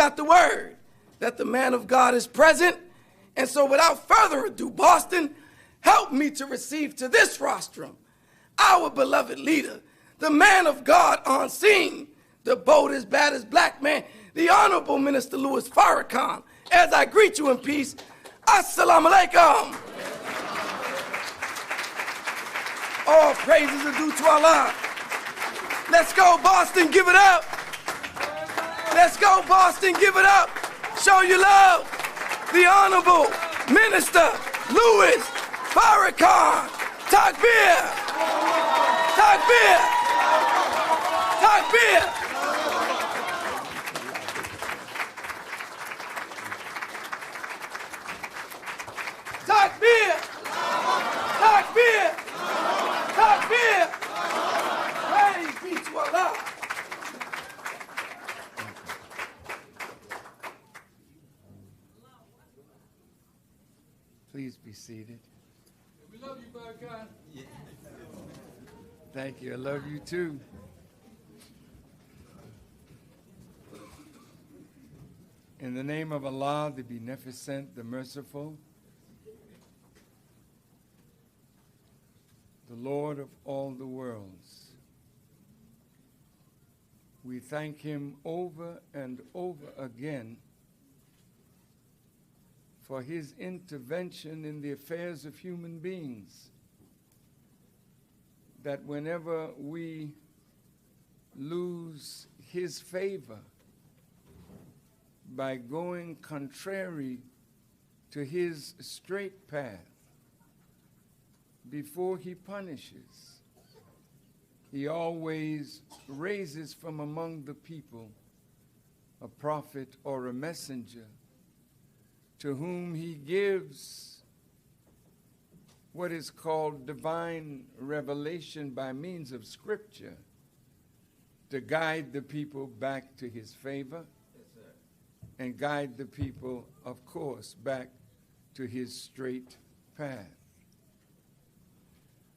got the word that the man of God is present. And so without further ado, Boston, help me to receive to this rostrum our beloved leader, the man of God on scene, the boldest, baddest black man, the Honorable Minister Louis Farrakhan. As I greet you in peace, Assalamu alaikum. All praises are due to Allah. Let's go, Boston, give it up. Let's go, Boston, give it up. Show your love. The Honorable Minister Louis Farrakhan. Takbir. Takbir. Takbir. Takbir. Takbir. Takbir. Praise be to Allah. Please be seated. We love you, Farrakhan. Thank you. I love you too. In the name of Allah, the Beneficent, the Merciful, the Lord of all the worlds, we thank Him over and over again for His intervention in the affairs of human beings, that whenever we lose His favor by going contrary to His straight path, before He punishes, He always raises from among the people a prophet or a messenger to whom He gives what is called divine revelation by means of Scripture to guide the people back to His favor. Yes, sir. And guide the people, of course, back to His straight path.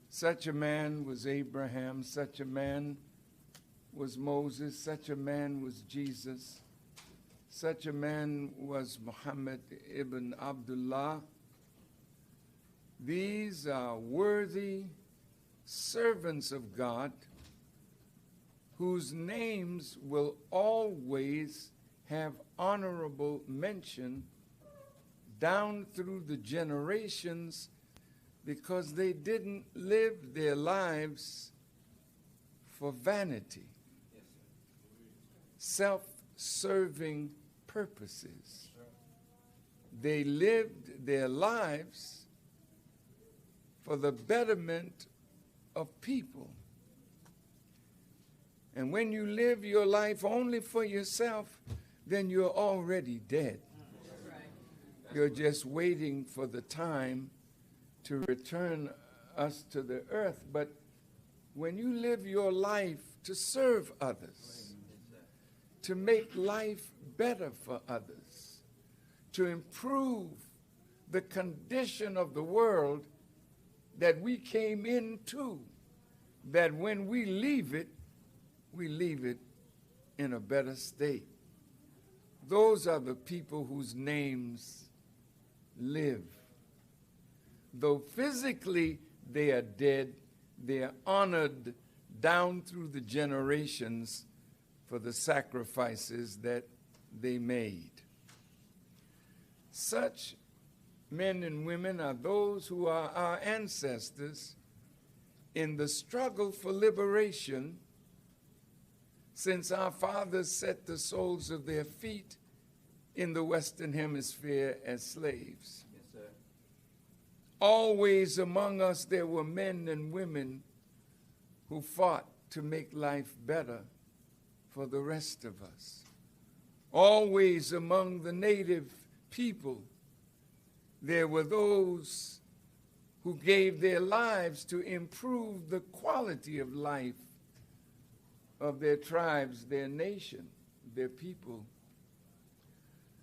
Such a man was Abraham, such a man was Moses, such a man was Jesus. Such a man was Muhammad ibn Abdullah. These are worthy servants of God whose names will always have honorable mention down through the generations, because they didn't live their lives for vanity, self-serving purposes. They lived their lives for the betterment of people. And when you live your life only for yourself, then you're already dead. You're just waiting for the time to return us to the earth. But when you live your life to serve others, to make life better for others, to improve the condition of the world that we came into, that when we leave it in a better state. Those are the people whose names live. Though physically they are dead, they are honored down through the generations for the sacrifices that they made. Such men and women are those who are our ancestors in the struggle for liberation, since our fathers set the soles of their feet in the Western Hemisphere as slaves. Yes, sir. Always among us there were men and women who fought to make life better for the rest of us. Always among the native people there were those who gave their lives to improve the quality of life of their tribes, their nation, their people.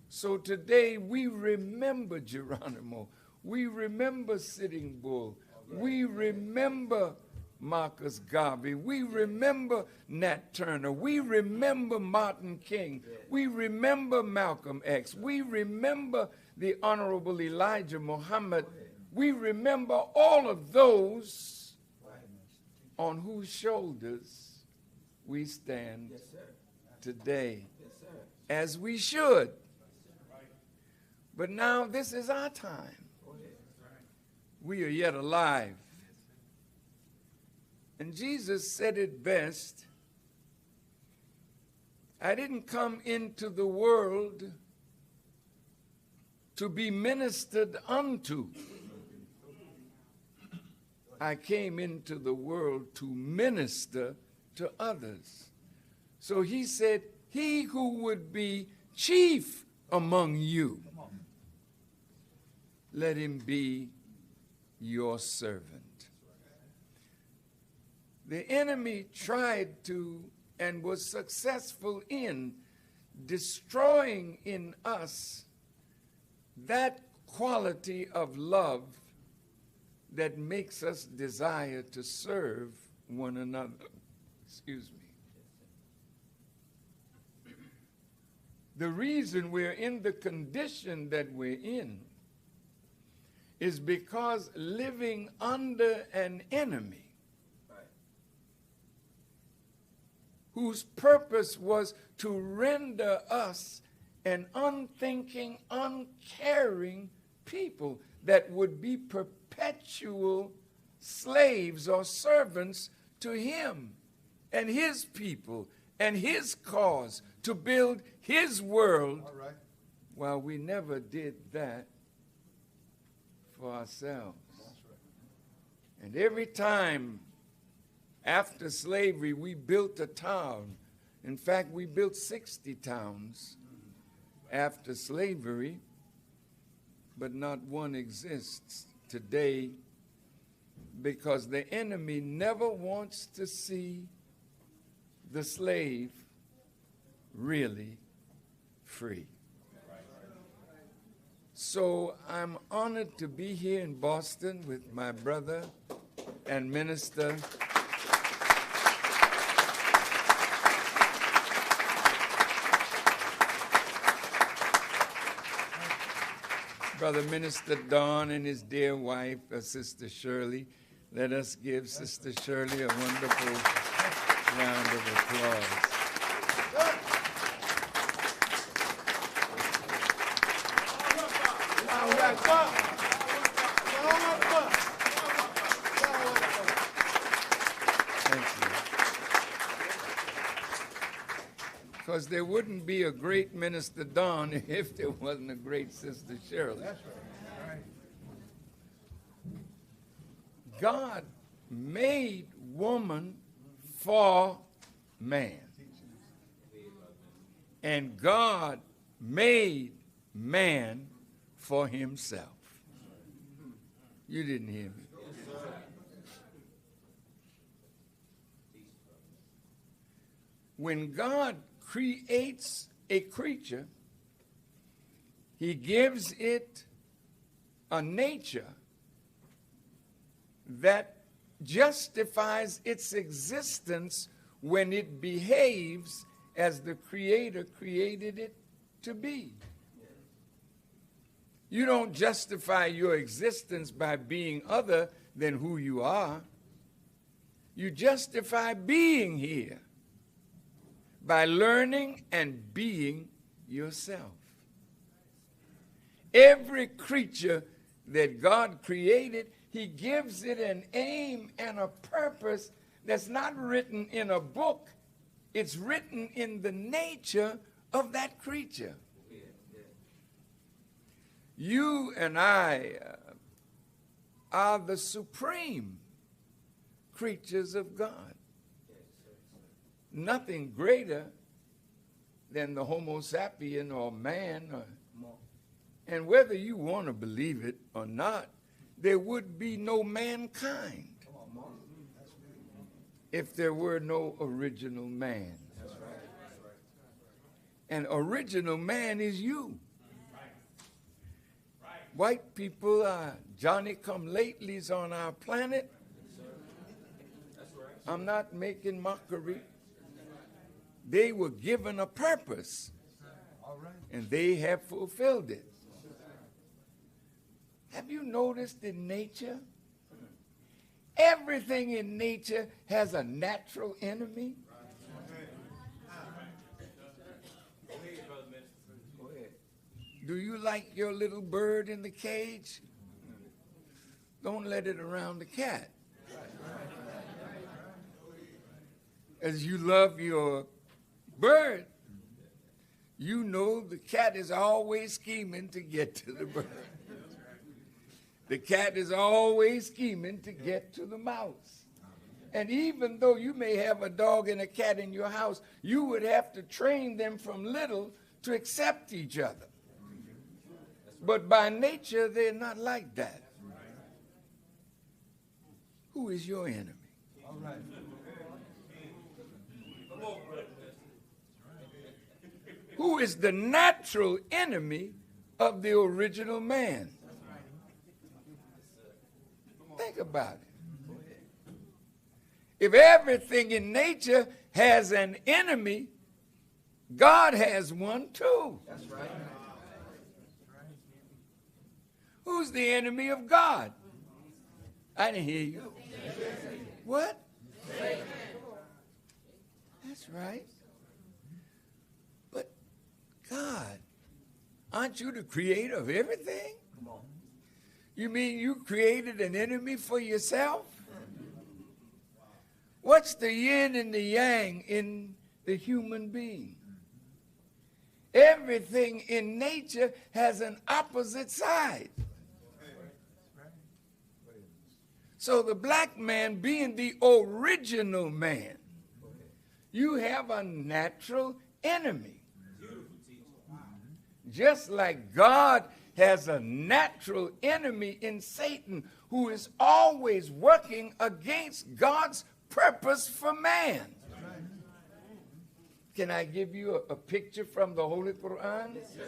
So today we remember Geronimo. We remember Sitting Bull. We remember Marcus Garvey. We remember Nat Turner. We remember Martin King. We remember Malcolm X. We remember the Honorable Elijah Muhammad. We remember all of those on whose shoulders we stand today, as we should. But now this is our time. We are yet alive. And Jesus said it best. I didn't come into the world to be ministered unto. I came into the world to minister to others. So he said, he who would be chief among you, let him be your servant. The enemy tried to and was successful in destroying in us that quality of love that makes us desire to serve one another. Excuse me. The reason we're in the condition that we're in is because living under an enemy whose purpose was to render us an unthinking, uncaring people that would be perpetual slaves or servants to him and his people and his cause, to build his world. All right. While we never did that for ourselves. Right. And every time after slavery we built a town. In fact, we built 60 towns after slavery, but not one exists today because the enemy never wants to see the slave really free. So I'm honored to be here in Boston with my brother and minister, Brother Minister Don, and his dear wife, Sister Shirley. Let us give Sister Shirley a wonderful round of applause. Because there wouldn't be a great Minister Don if there wasn't a great Sister Shirley. That's right. God made woman for man. And God made man for himself. You didn't hear me. When God creates a creature, he gives it a nature that justifies its existence when it behaves as the Creator created it to be. You don't justify your existence by being other than who you are. You justify being here by learning and being yourself. Every creature that God created, he gives it an aim and a purpose that's not written in a book. It's written in the nature of that creature. You and I are the supreme creatures of God. Nothing greater than the Homo sapien or man. And whether you want to believe it or not, there would be no mankind if there were no original man. And original man is you. White people are Johnny-come-latelys on our planet. I'm not making mockery. They were given a purpose, and they have fulfilled it. Have you noticed in nature? Everything in nature has a natural enemy. Do you like your little bird in the cage? Don't let it around the cat. As you love your bird, you know the cat is always scheming to get to the bird. The cat is always scheming to get to the mouse. And even though you may have a dog and a cat in your house, you would have to train them from little to accept each other. But by nature, they're not like that. Who is your enemy? All right. Who is the natural enemy of the original man? Think about it. If everything in nature has an enemy, God has one too. That's right. Who's the enemy of God? I didn't hear you. What? That's right. But God, aren't you the creator of everything? You mean you created an enemy for yourself? What's the yin and the yang in the human being? Everything in nature has an opposite side. So the black man being the original man, you have a natural enemy. Just like God has a natural enemy in Satan who is always working against God's purpose for man. Can I give you a picture from the Holy Quran? Yes, sir.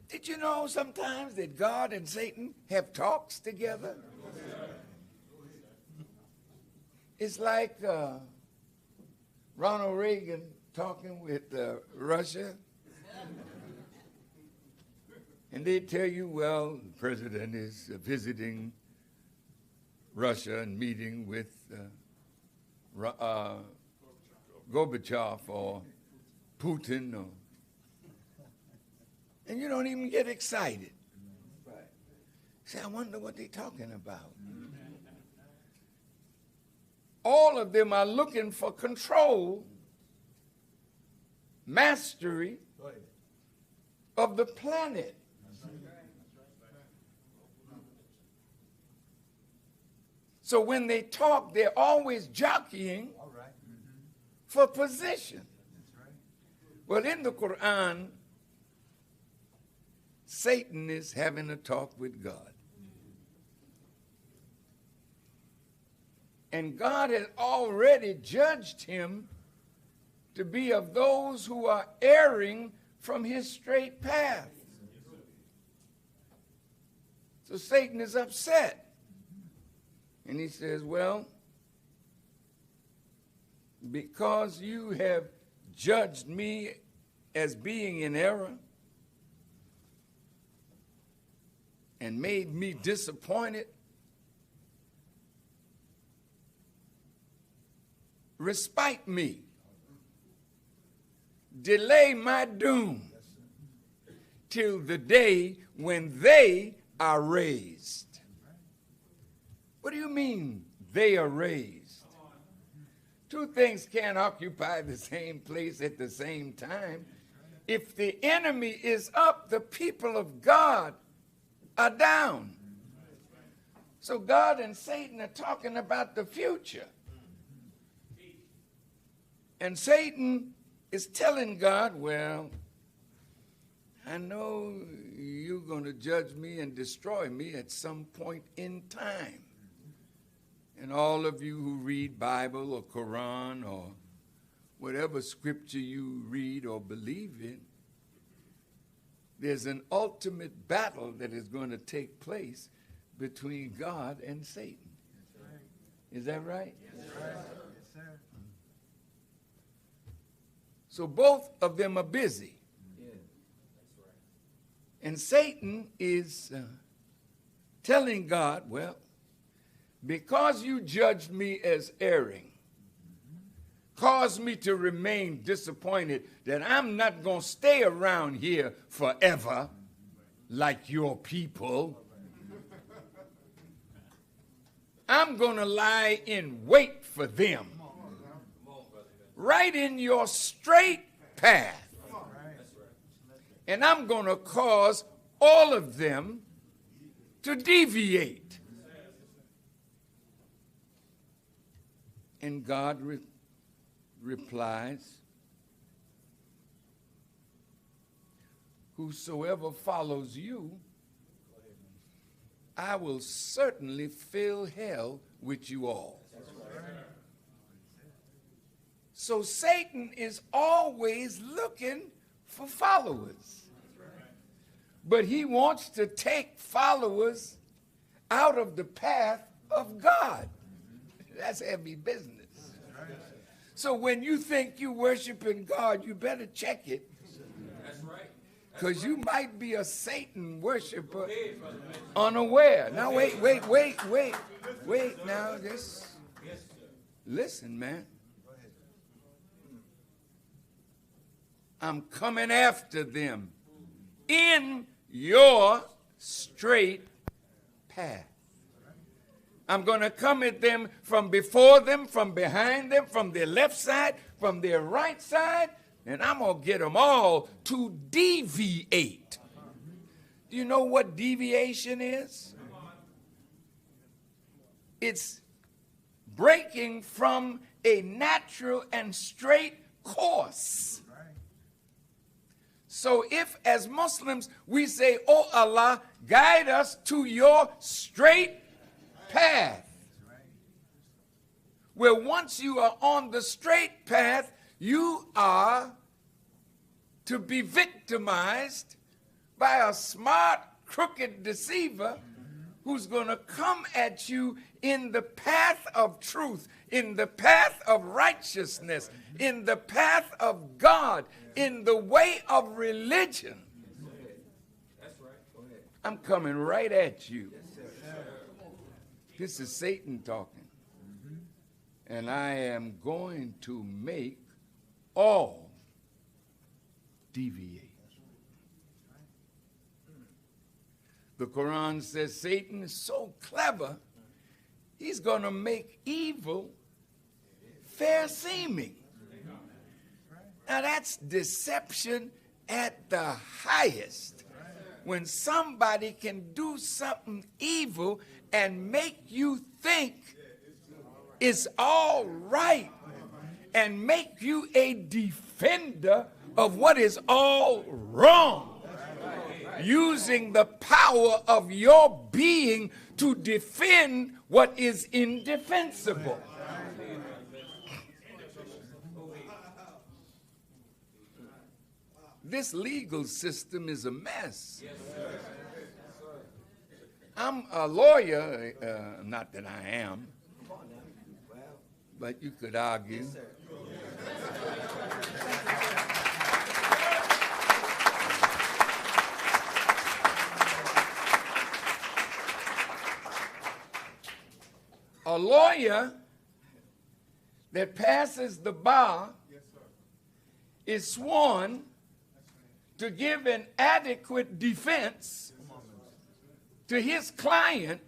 Did you know sometimes that God and Satan have talks together? It's like Ronald Reagan talking with Russia. And they tell you, well, the president is visiting Russia and meeting with Gorbachev or Putin, and you don't even get excited. Say, I wonder what they're talking about. All of them are looking for control, mastery of the planet. So when they talk, they're always jockeying for position. Well, in the Quran, Satan is having a talk with God. And God has already judged him to be of those who are erring from his straight path. So Satan is upset. And he says, well, because you have judged me as being in error and made me disappointed, respite me, delay my doom till the day when they are raised. What do you mean they are raised? Two things can't occupy the same place at the same time. If the enemy is up, the people of God are down. So God and Satan are talking about the future. And Satan is telling God, well, I know you're going to judge me and destroy me at some point in time. And all of you who read Bible or Quran or whatever scripture you read or believe in, there's an ultimate battle that is going to take place between God and Satan. Is that right? Yes, sir. Yes, sir. So both of them are busy. And Satan is telling God, well, because you judged me as erring, caused me to remain disappointed that I'm not going to stay around here forever like your people. I'm going to lie in wait for them right in your straight path. And I'm going to cause all of them to deviate. And God replies, whosoever follows you, I will certainly fill hell with you all. So Satan is always looking for followers. But he wants to take followers out of the path of God. That's heavy business. So when you think you're worshiping God, you better check it. That's right. Because you might be a Satan worshiper unaware. Now wait now. Just listen, man. I'm coming after them in your straight path. I'm going to come at them from before them, from behind them, from their left side, from their right side, and I'm going to get them all to deviate. Do you know what deviation is? It's breaking from a natural and straight course. So if as Muslims we say, oh Allah, guide us to your straight path, where once you are on the straight path, you are to be victimized by a smart, crooked deceiver who's going to come at you in the path of truth, in the path of righteousness, in the path of God, in the way of religion. That's right. Go ahead. I'm coming right at you. This is Satan talking. And I am going to make all deviate. The Quran says Satan is so clever, he's going to make evil fair seeming. Now that's deception at the highest. When somebody can do something evil and make you think it's all right and make you a defender of what is all wrong, using the power of your being to defend what is indefensible. This legal system is a mess. I'm a lawyer, not that I am, but you could argue. A lawyer that passes the bar is sworn to give an adequate defense to his client,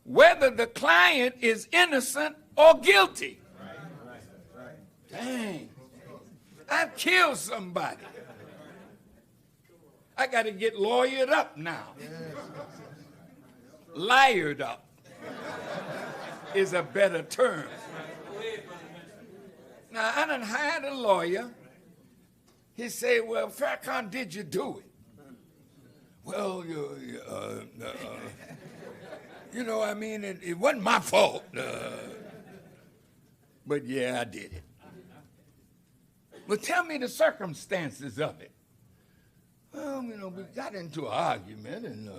whether the client is innocent or guilty. Dang, I've killed somebody. I got to get lawyered up now. Liared up is a better term. Now, I done hired a lawyer. He said, well, Farrakhan, did you do it? Well, you know, I mean, it wasn't my fault. But yeah, I did it. Well, tell me the circumstances of it. Well, you know, we got into an argument, and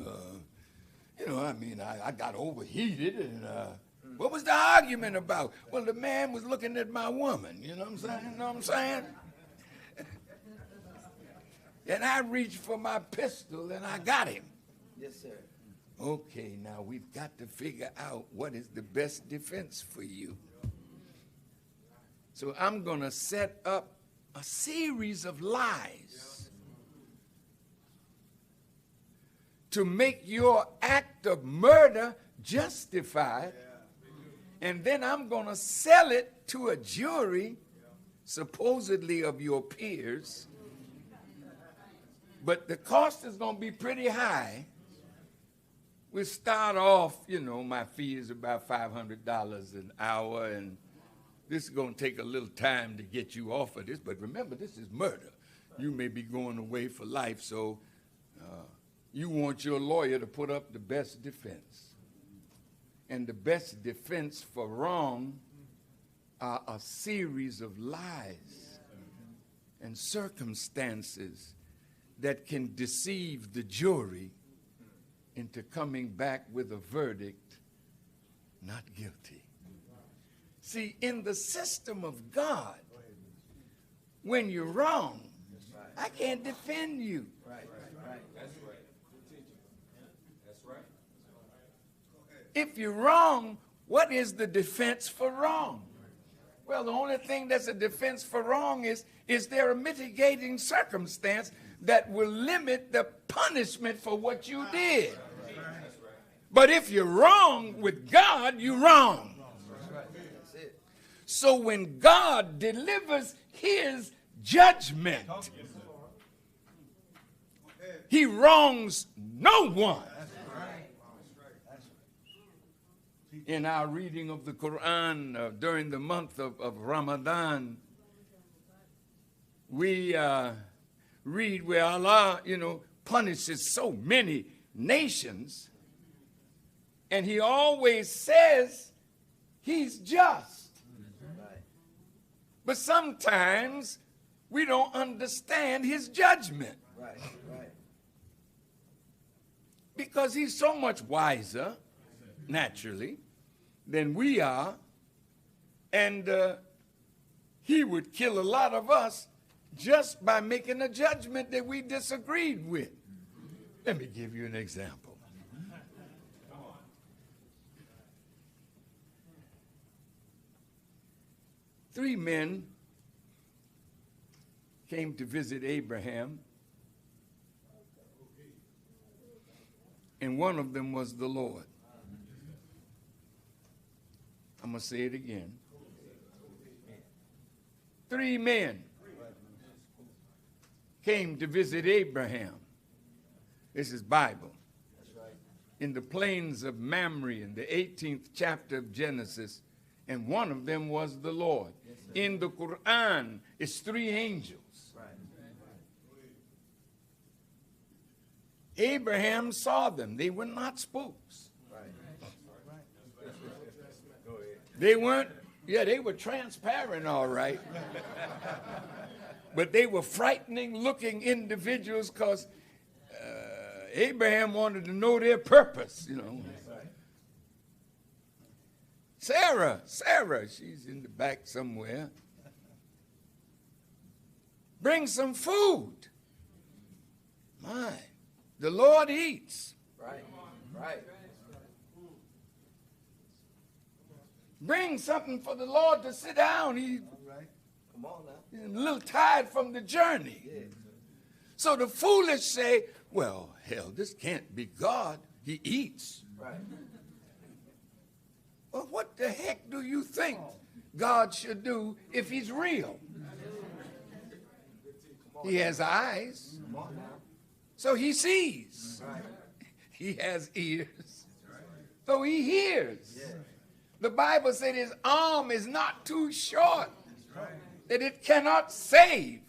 You know, I mean, I got overheated, and what was the argument about? Well, the man was looking at my woman, you know what I'm saying? You know what I'm saying? And I reached for my pistol, and I got him. Yes, sir. Okay, now we've got to figure out what is the best defense for you. So I'm going to set up a series of lies to make your act of murder justified, and then I'm going to sell it to a jury, supposedly of your peers, but the cost is going to be pretty high. We start off, you know, my fee is about $500 an hour, and this is going to take a little time to get you off of this, but remember, this is murder. You may be going away for life, so you want your lawyer to put up the best defense. And the best defense for wrong are a series of lies and circumstances that can deceive the jury into coming back with a verdict, not guilty. See, in the system of God, when you're wrong, I can't defend you. That's right. That's right. If you're wrong, what is the defense for wrong? Well, the only thing that's a defense for wrong is there a mitigating circumstance that will limit the punishment for what you did. But if you're wrong with God, you're wrong. So when God delivers his judgment, he wrongs no one. In our reading of the Quran during the month of Ramadan, we read where Allah, you know, punishes so many nations, and he always says he's just. But sometimes we don't understand his judgment. Right. Because he's so much wiser, naturally, than we are, and he would kill a lot of us just by making a judgment that we disagreed with. Let me give you an example. 3 men came to visit Abraham, and one of them was the Lord. I'm going to say it again. 3 men came to visit Abraham. This is Bible. In the plains of Mamre, in the 18th chapter of Genesis, and one of them was the Lord. In the Quran, it's 3 angels. Abraham saw them. They were not spooks. They weren't, they were transparent, all right. But they were frightening looking individuals because Abraham wanted to know their purpose, you know. Sarah, she's in the back somewhere. Bring some food. My, the Lord eats. Right. Bring something for the Lord to sit down. Come on now. He's a little tired from the journey. Yeah. So the foolish say, well, hell, this can't be God. He eats. Right. Well, what the heck do you think God should do if he's real? He has eyes, so he sees. He has ears, so he hears. The Bible said his arm is not too short, that it cannot save.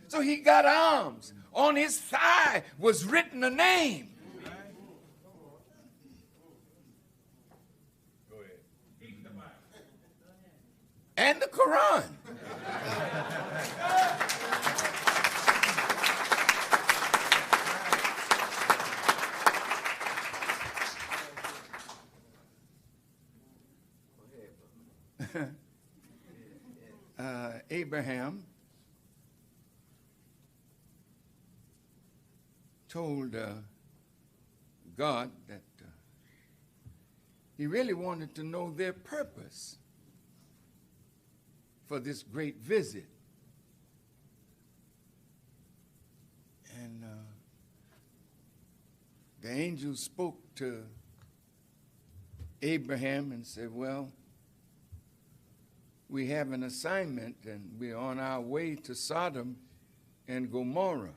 So he got arms. On his thigh was written a name. And the Quran. Abraham told God that he really wanted to know their purpose for this great visit. And the angel spoke to Abraham and said, well, we have an assignment and we're on our way to Sodom and Gomorrah.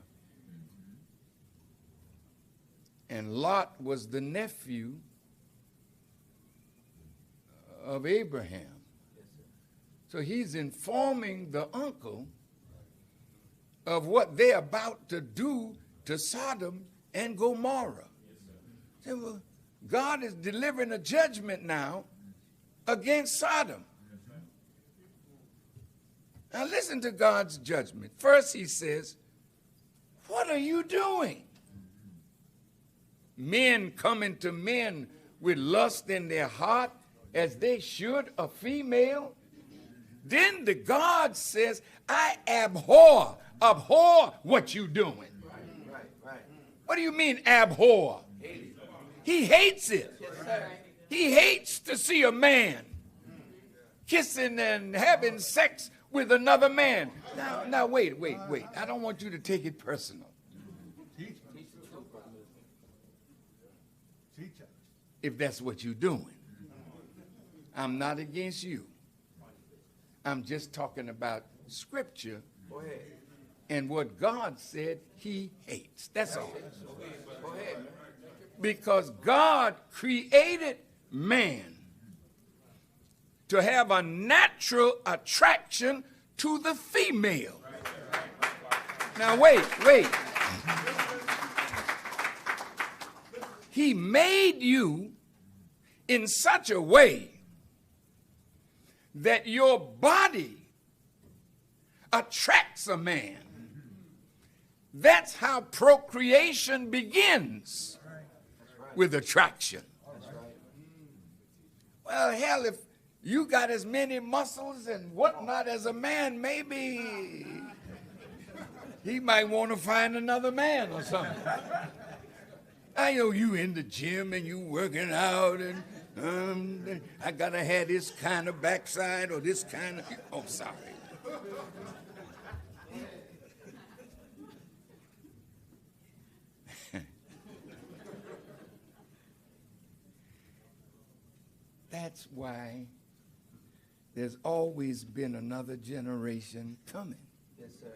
And Lot was the nephew of Abraham. So he's informing the uncle of what they're about to do to Sodom and Gomorrah. Say, well, God is delivering a judgment now against Sodom. Now listen to God's judgment. First he says, what are you doing? Men coming to men with lust in their heart as they should a female. Then the God says, I abhor what you doing. Right. What do you mean abhor? He hates it. He hates to see a man kissing and having sex with another man. Now wait. I don't want you to take it personal. If that's what you're doing. I'm not against you. I'm just talking about Scripture and what God said he hates. That's all. Because God created man to have a natural attraction to the female. Now wait. He made you in such a way that your body attracts a man. That's how procreation begins, with attraction. Well, hell, if you got as many muscles and whatnot as a man, maybe he might want to find another man or something. I know you in the gym and you working out and I gotta have this kind of backside or this kind of, oh, sorry. That's why there's always been another generation coming. Yes, sir.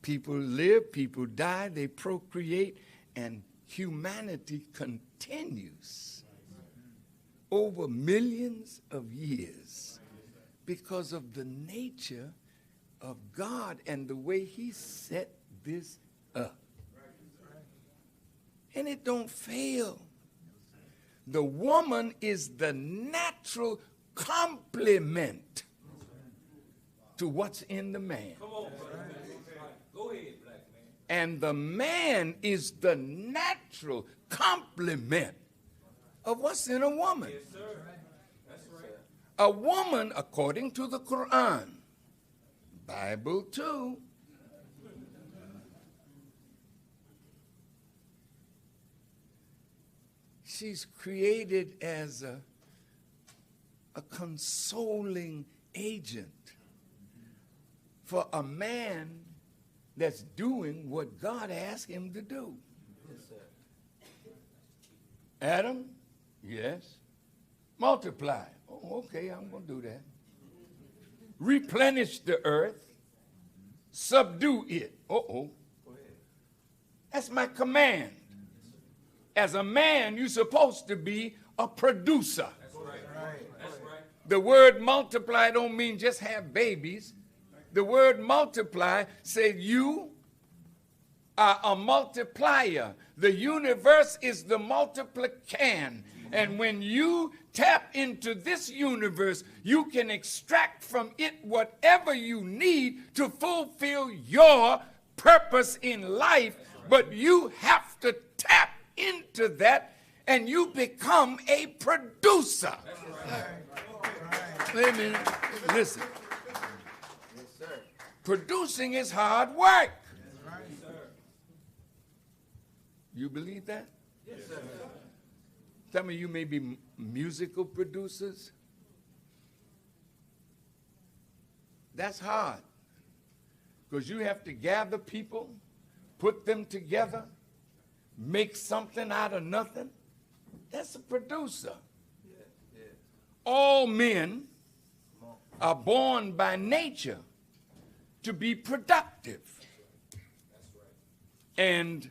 People live, people die, they procreate, and humanity continues over millions of years because of the nature of God and the way he set this up. And it don't fail. The woman is the natural complement to what's in the man. Come on, brother. Go ahead, black man. And the man is the natural complement of what's in a woman. Yes, sir. That's right. A woman, according to the Quran, Bible too, she's created as a consoling agent for a man that's doing what God asked him to do. Yes, sir. Adam, yes. Multiply. Oh, okay, I'm going to do that. Replenish the earth. Subdue it. Uh-oh. That's my command. As a man, you're supposed to be a producer. That's right. That's right. The word multiply don't mean just have babies. The word multiply says you are a multiplier. The universe is the multiplican. And when you tap into this universe, you can extract from it whatever you need to fulfill your purpose in life. But you have to tap into that and you become a producer. Wait a minute. Listen. Producing is hard work. You believe that? Yes, sir. Some of you may be musical producers. That's hard because you have to gather people, put them together, make something out of nothing. That's a producer. All men are born by nature to be productive. And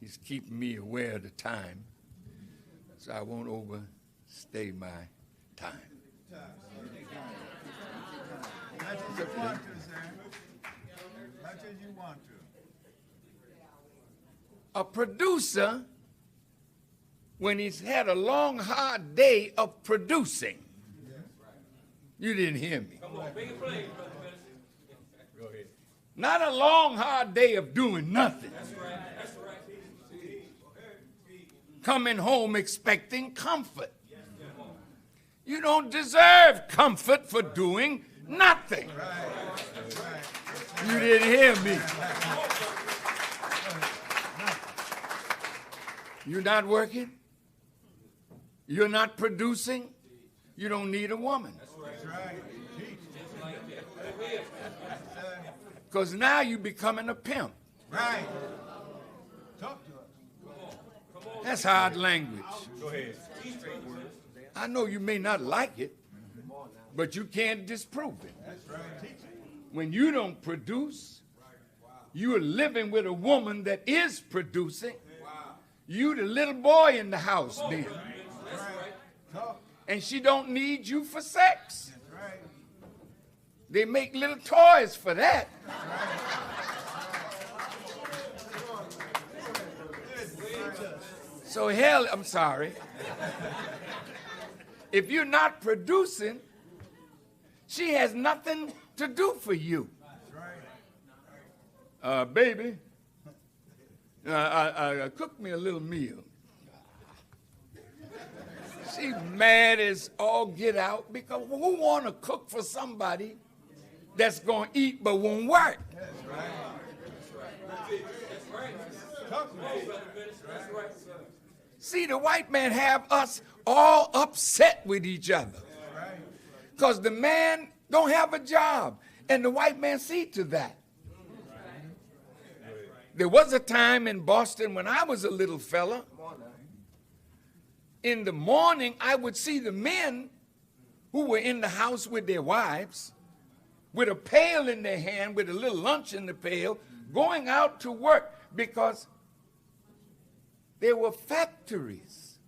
he's keeping me aware of the time, so I won't overstay my time. Much as you want to, sir. Much as you want to. A producer, when he's had a long, hard day of producing, you didn't hear me. Come on, big play, Brother Minister. Go ahead. Not a long, hard day of doing nothing. That's right. That's right. Coming home expecting comfort. You don't deserve comfort for doing nothing. You didn't hear me. You're not working. You're not producing. You don't need a woman. That's right. Because now you're becoming a pimp. Right. Talk to us. That's hard language. Go ahead. I know you may not like it, but you can't disprove it. That's right. When you don't produce, you are living with a woman that is producing. You the little boy in the house then. And she don't need you for sex. Right. They make little toys for that. So hell, I'm sorry. If you're not producing, she has nothing to do for you. Baby, cook me a little meal. She's mad as all get out because who want to cook for somebody that's going to eat but won't work? That's right. That's right. See, the white man have us all upset with each other because the man don't have a job, and the white man see to that. There was a time in Boston when I was a little fella. In the morning, I would see the men who were in the house with their wives, with a pail in their hand, with a little lunch in the pail, going out to work because there were factories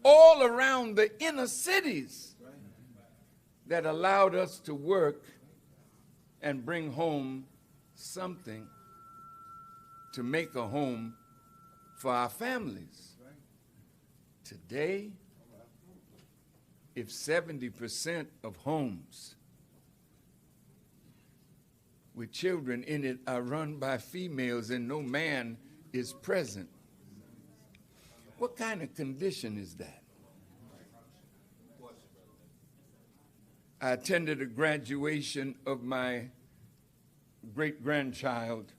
all around the inner cities that allowed us to work and bring home something to make a home for our families. Today, if 70% of homes with children in it are run by females and no man is present, what kind of condition is that? I attended a graduation of my great-grandchild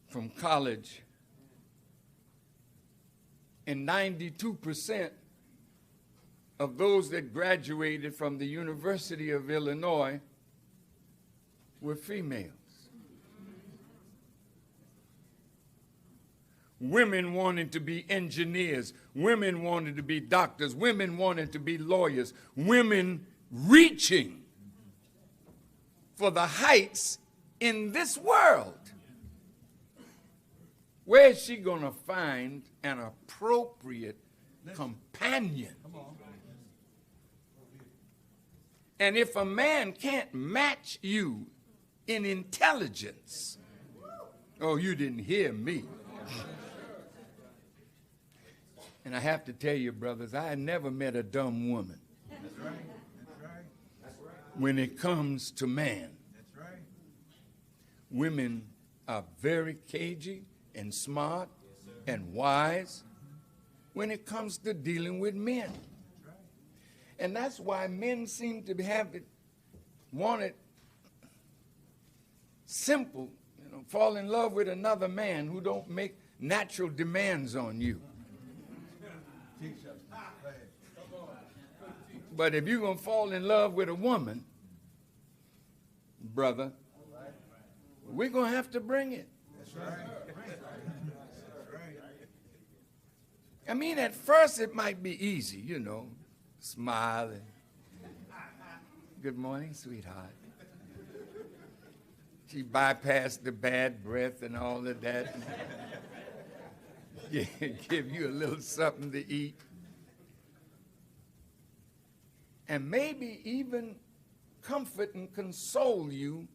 from college, and 92% of those that graduated from the University of Illinois were females. Women wanted to be engineers. Women wanted to be doctors. Women wanted to be lawyers. Women reaching for the heights in this world. Where is she going to find an appropriate companion? And if a man can't match you in intelligence, oh, you didn't hear me. And I have to tell you, brothers, I had never met a dumb woman. That's right. That's right. That's right. When it comes to man. That's right. Women are very cagey and smart and wise when it comes to dealing with men. And that's why men seem to have it, want it simple, fall in love with another man who don't make natural demands on you. But if you're going to fall in love with a woman, brother, we're going to have to bring it. That's right. I mean, at first it might be easy, smiling. Good morning, sweetheart. She bypassed the bad breath and all of that. Give you a little something to eat. And maybe even comfort and console you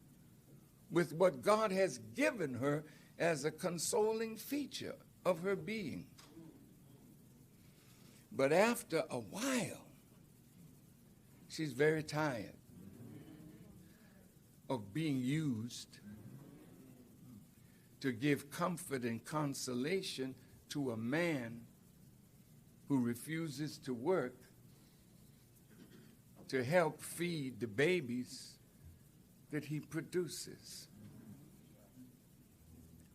with what God has given her as a consoling feature of her being. But after a while, she's very tired of being used to give comfort and consolation to a man who refuses to work to help feed the babies that he produces.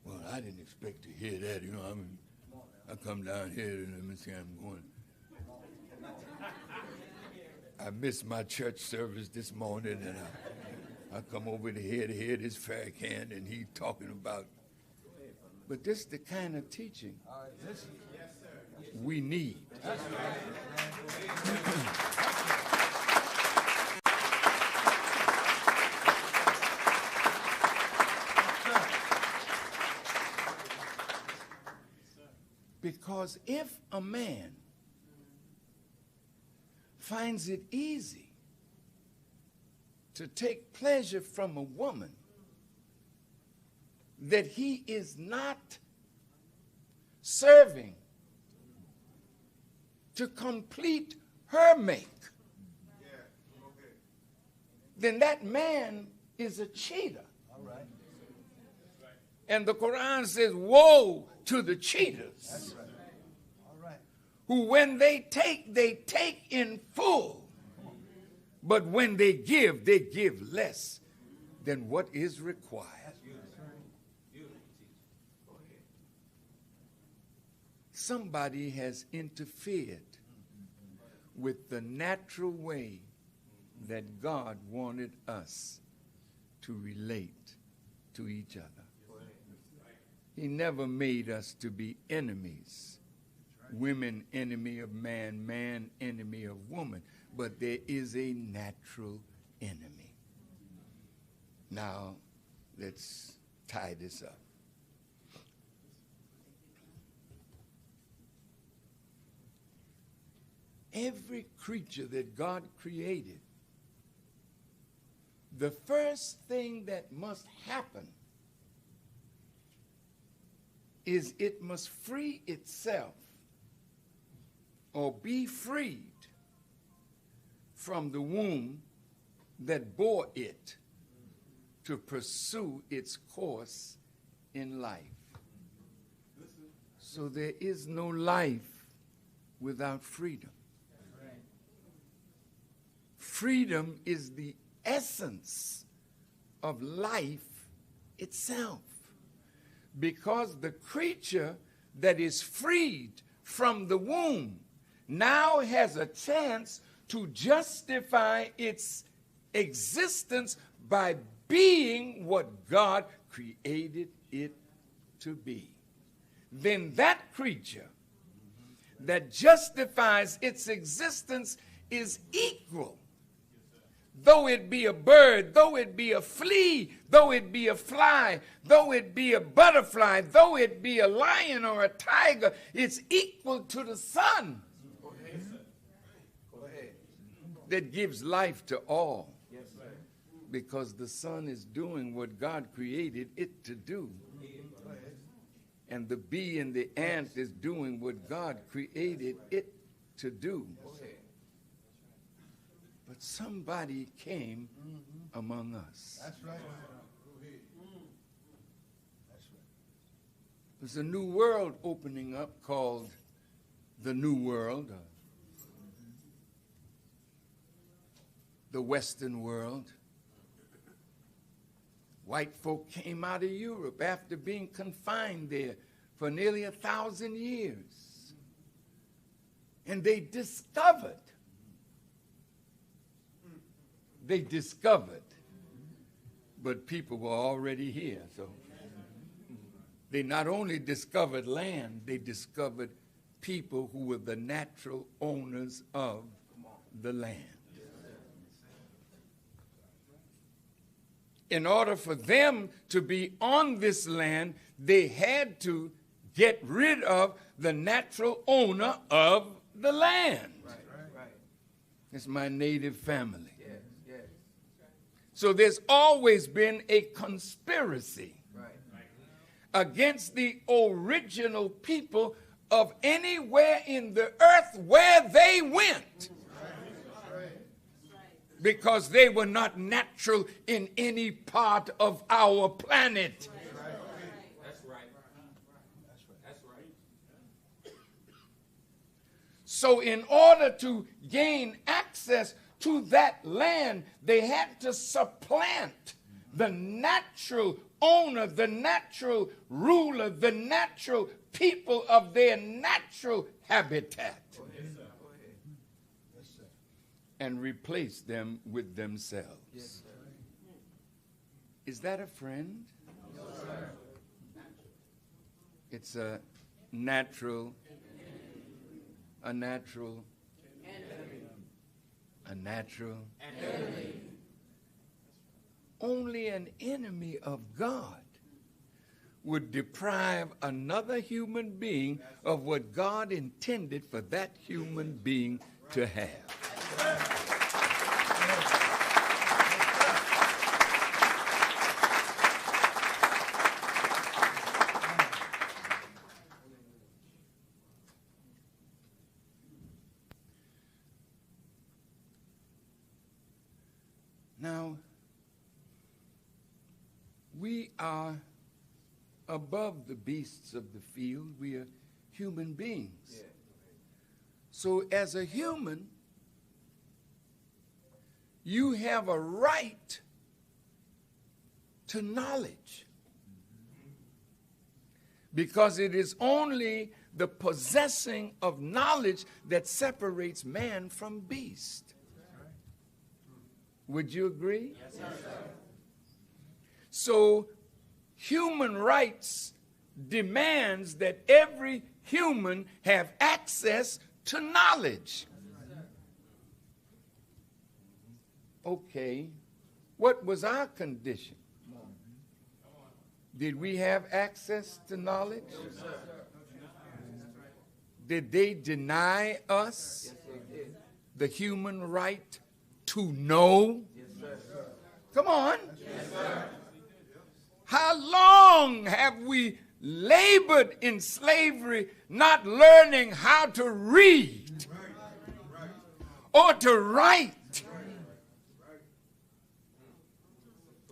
Well, I didn't expect to hear that. I come down here and let me see, I'm going. I missed my church service this morning, and I come over to hear this Farrakhan, and he talking about. But this is the kind of teaching we need. Because if a man finds it easy to take pleasure from a woman that he is not serving to complete her make, then that man is a cheater. And the Quran says, woe to the cheaters who when they take in full, but when they give less than what is required. Somebody has interfered with the natural way that God wanted us to relate to each other. He never made us to be enemies. Women enemy of man, man enemy of woman. But there is a natural enemy. Now, let's tie this up. Every creature that God created, the first thing that must happen is it must free itself or be freed from the womb that bore it to pursue its course in life. So there is no life without freedom. Freedom is the essence of life itself. Because the creature that is freed from the womb now has a chance to justify its existence by being what God created it to be. Then that creature that justifies its existence is equal. Though it be a bird, though it be a flea, though it be a fly, though it be a butterfly, though it be a lion or a tiger, it's equal to the sun that gives life to all. Because the sun is doing what God created it to do. And the bee and the ant is doing what God created it to do. But somebody came among us. That's right. There's a new world opening up called the New World, the Western world. White folk came out of Europe after being confined there for nearly 1,000 years. And they discovered, but people were already here. So they not only discovered land, they discovered people who were the natural owners of the land. In order for them to be on this land, they had to get rid of the natural owner of the land. It's my native family. So there's always been a conspiracy against the original people of anywhere in the earth where they went, because they were not natural in any part of our planet. That's right. That's right. So in order to gain access to that land, they had to supplant the natural owner, the natural ruler, the natural people of their natural habitat, and replace them with themselves. Yes, is that a friend? No, sir. It's a natural enemy. Only an enemy of God would deprive another human being of what God intended for that human being to have. Now, we are above the beasts of the field. We are human beings. So as a human, you have a right to knowledge, because it is only the possessing of knowledge that separates man from beast. Would you agree? Yes, sir. So human rights demands that every human have access to knowledge. Okay, what was our condition? Did we have access to knowledge? Yes, sir. Did they deny us the human right to know? Yes, sir. Come on. Yes, sir. How long have we labored in slavery, not learning how to read or to write?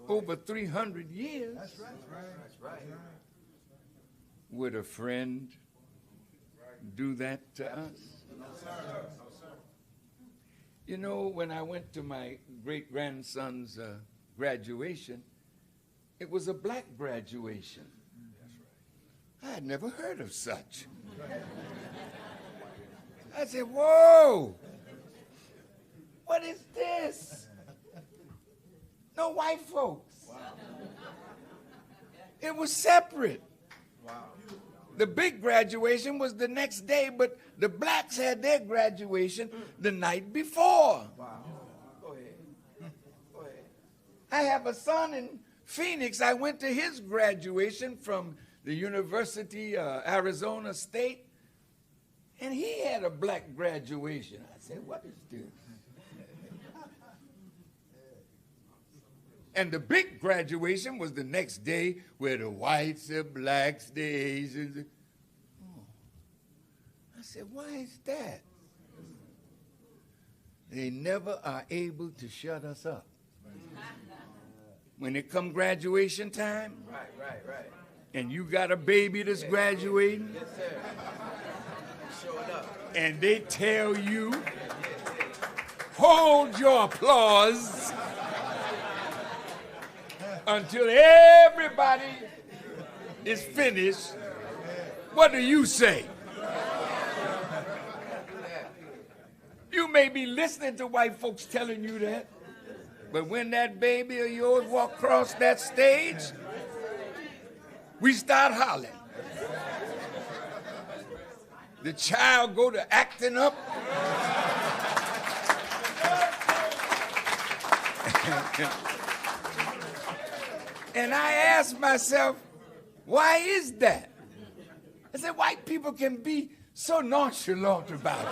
Over 300 years. That's right. Would a friend do that to us? No, sir. You know, when I went to my great-grandson's graduation, it was a black graduation. I had never heard of such. I said, whoa, what is this? No white folks. Wow. It was separate. Wow. The big graduation was the next day, but the blacks had their graduation the night before. Wow. Go ahead. I have a son in Phoenix. I went to his graduation from the University, Arizona State, and he had a black graduation. I said, what is this? And the big graduation was the next day, where the whites, the blacks, the Asians. Oh. I said, why is that? They never are able to shut us up. When it come graduation time, right. And you got a baby that's graduating, yes, sir. Show it up. And they tell you, hold your applause. until everybody is finished. What do you say? You may be listening to white folks telling you that, but when that baby of yours walk across that stage, we start hollering. The child go to acting up. And I asked myself, why is that? I said, white people can be so nonchalant about it.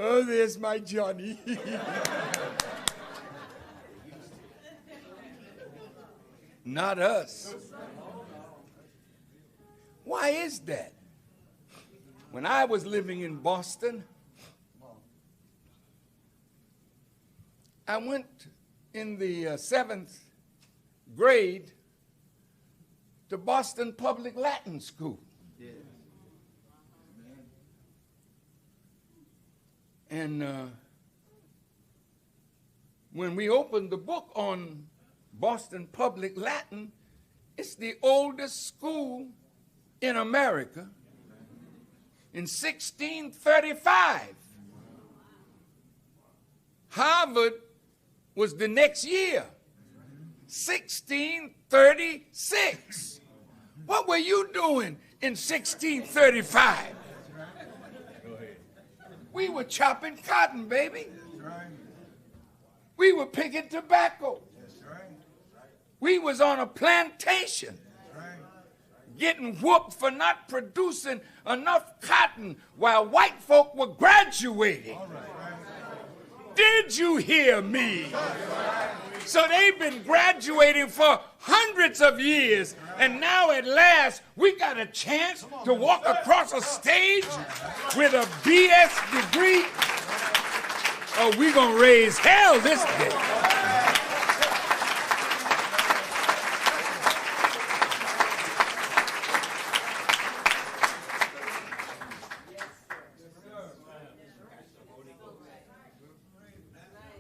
Oh, there's my Johnny. Not us. Why is that? When I was living in Boston, I went in the 7th grade to Boston Public Latin School. And when we opened the book on Boston Public Latin, it's the oldest school in America. In 1635, Harvard was the next year, 1636. What were you doing in 1635? We were chopping cotton, baby. We were picking tobacco. We was on a plantation, getting whooped for not producing enough cotton while white folk were graduating. Did you hear me? So they've been graduating for hundreds of years, and now at last we got a chance to walk across a stage with a BS degree. Oh, we gonna raise hell this day.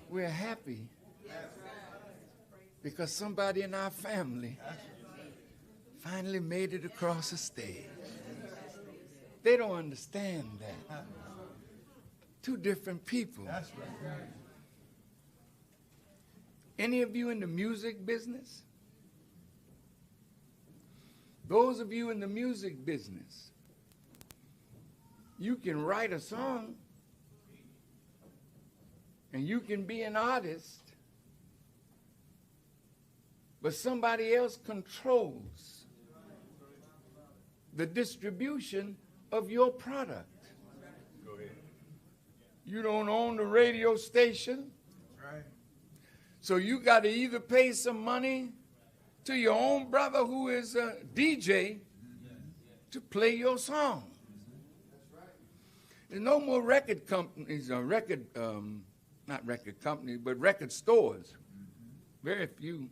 We're happy because somebody in our family finally made it across the stage. They don't understand that. Two different people. Any of you in the music business? Those of you in the music business, you can write a song and you can be an artist, but somebody else controls the distribution of your product. You don't own the radio station, so you got to either pay some money to your own brother who is a DJ to play your song. There's no more record companies, not record companies, but record stores. Very few.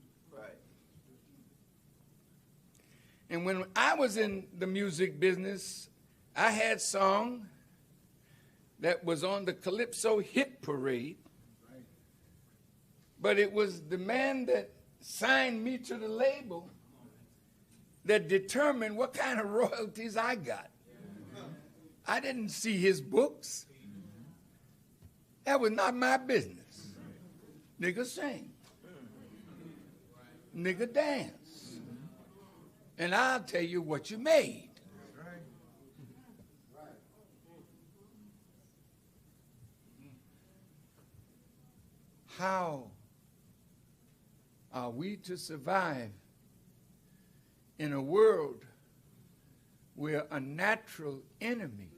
And when I was in the music business, I had song that was on the Calypso hit parade, but it was the man that signed me to the label that determined what kind of royalties I got. I didn't see his books. That was not my business. Nigga sing. Nigga dance. And I'll tell you what you made. How are we to survive in a world where a natural enemy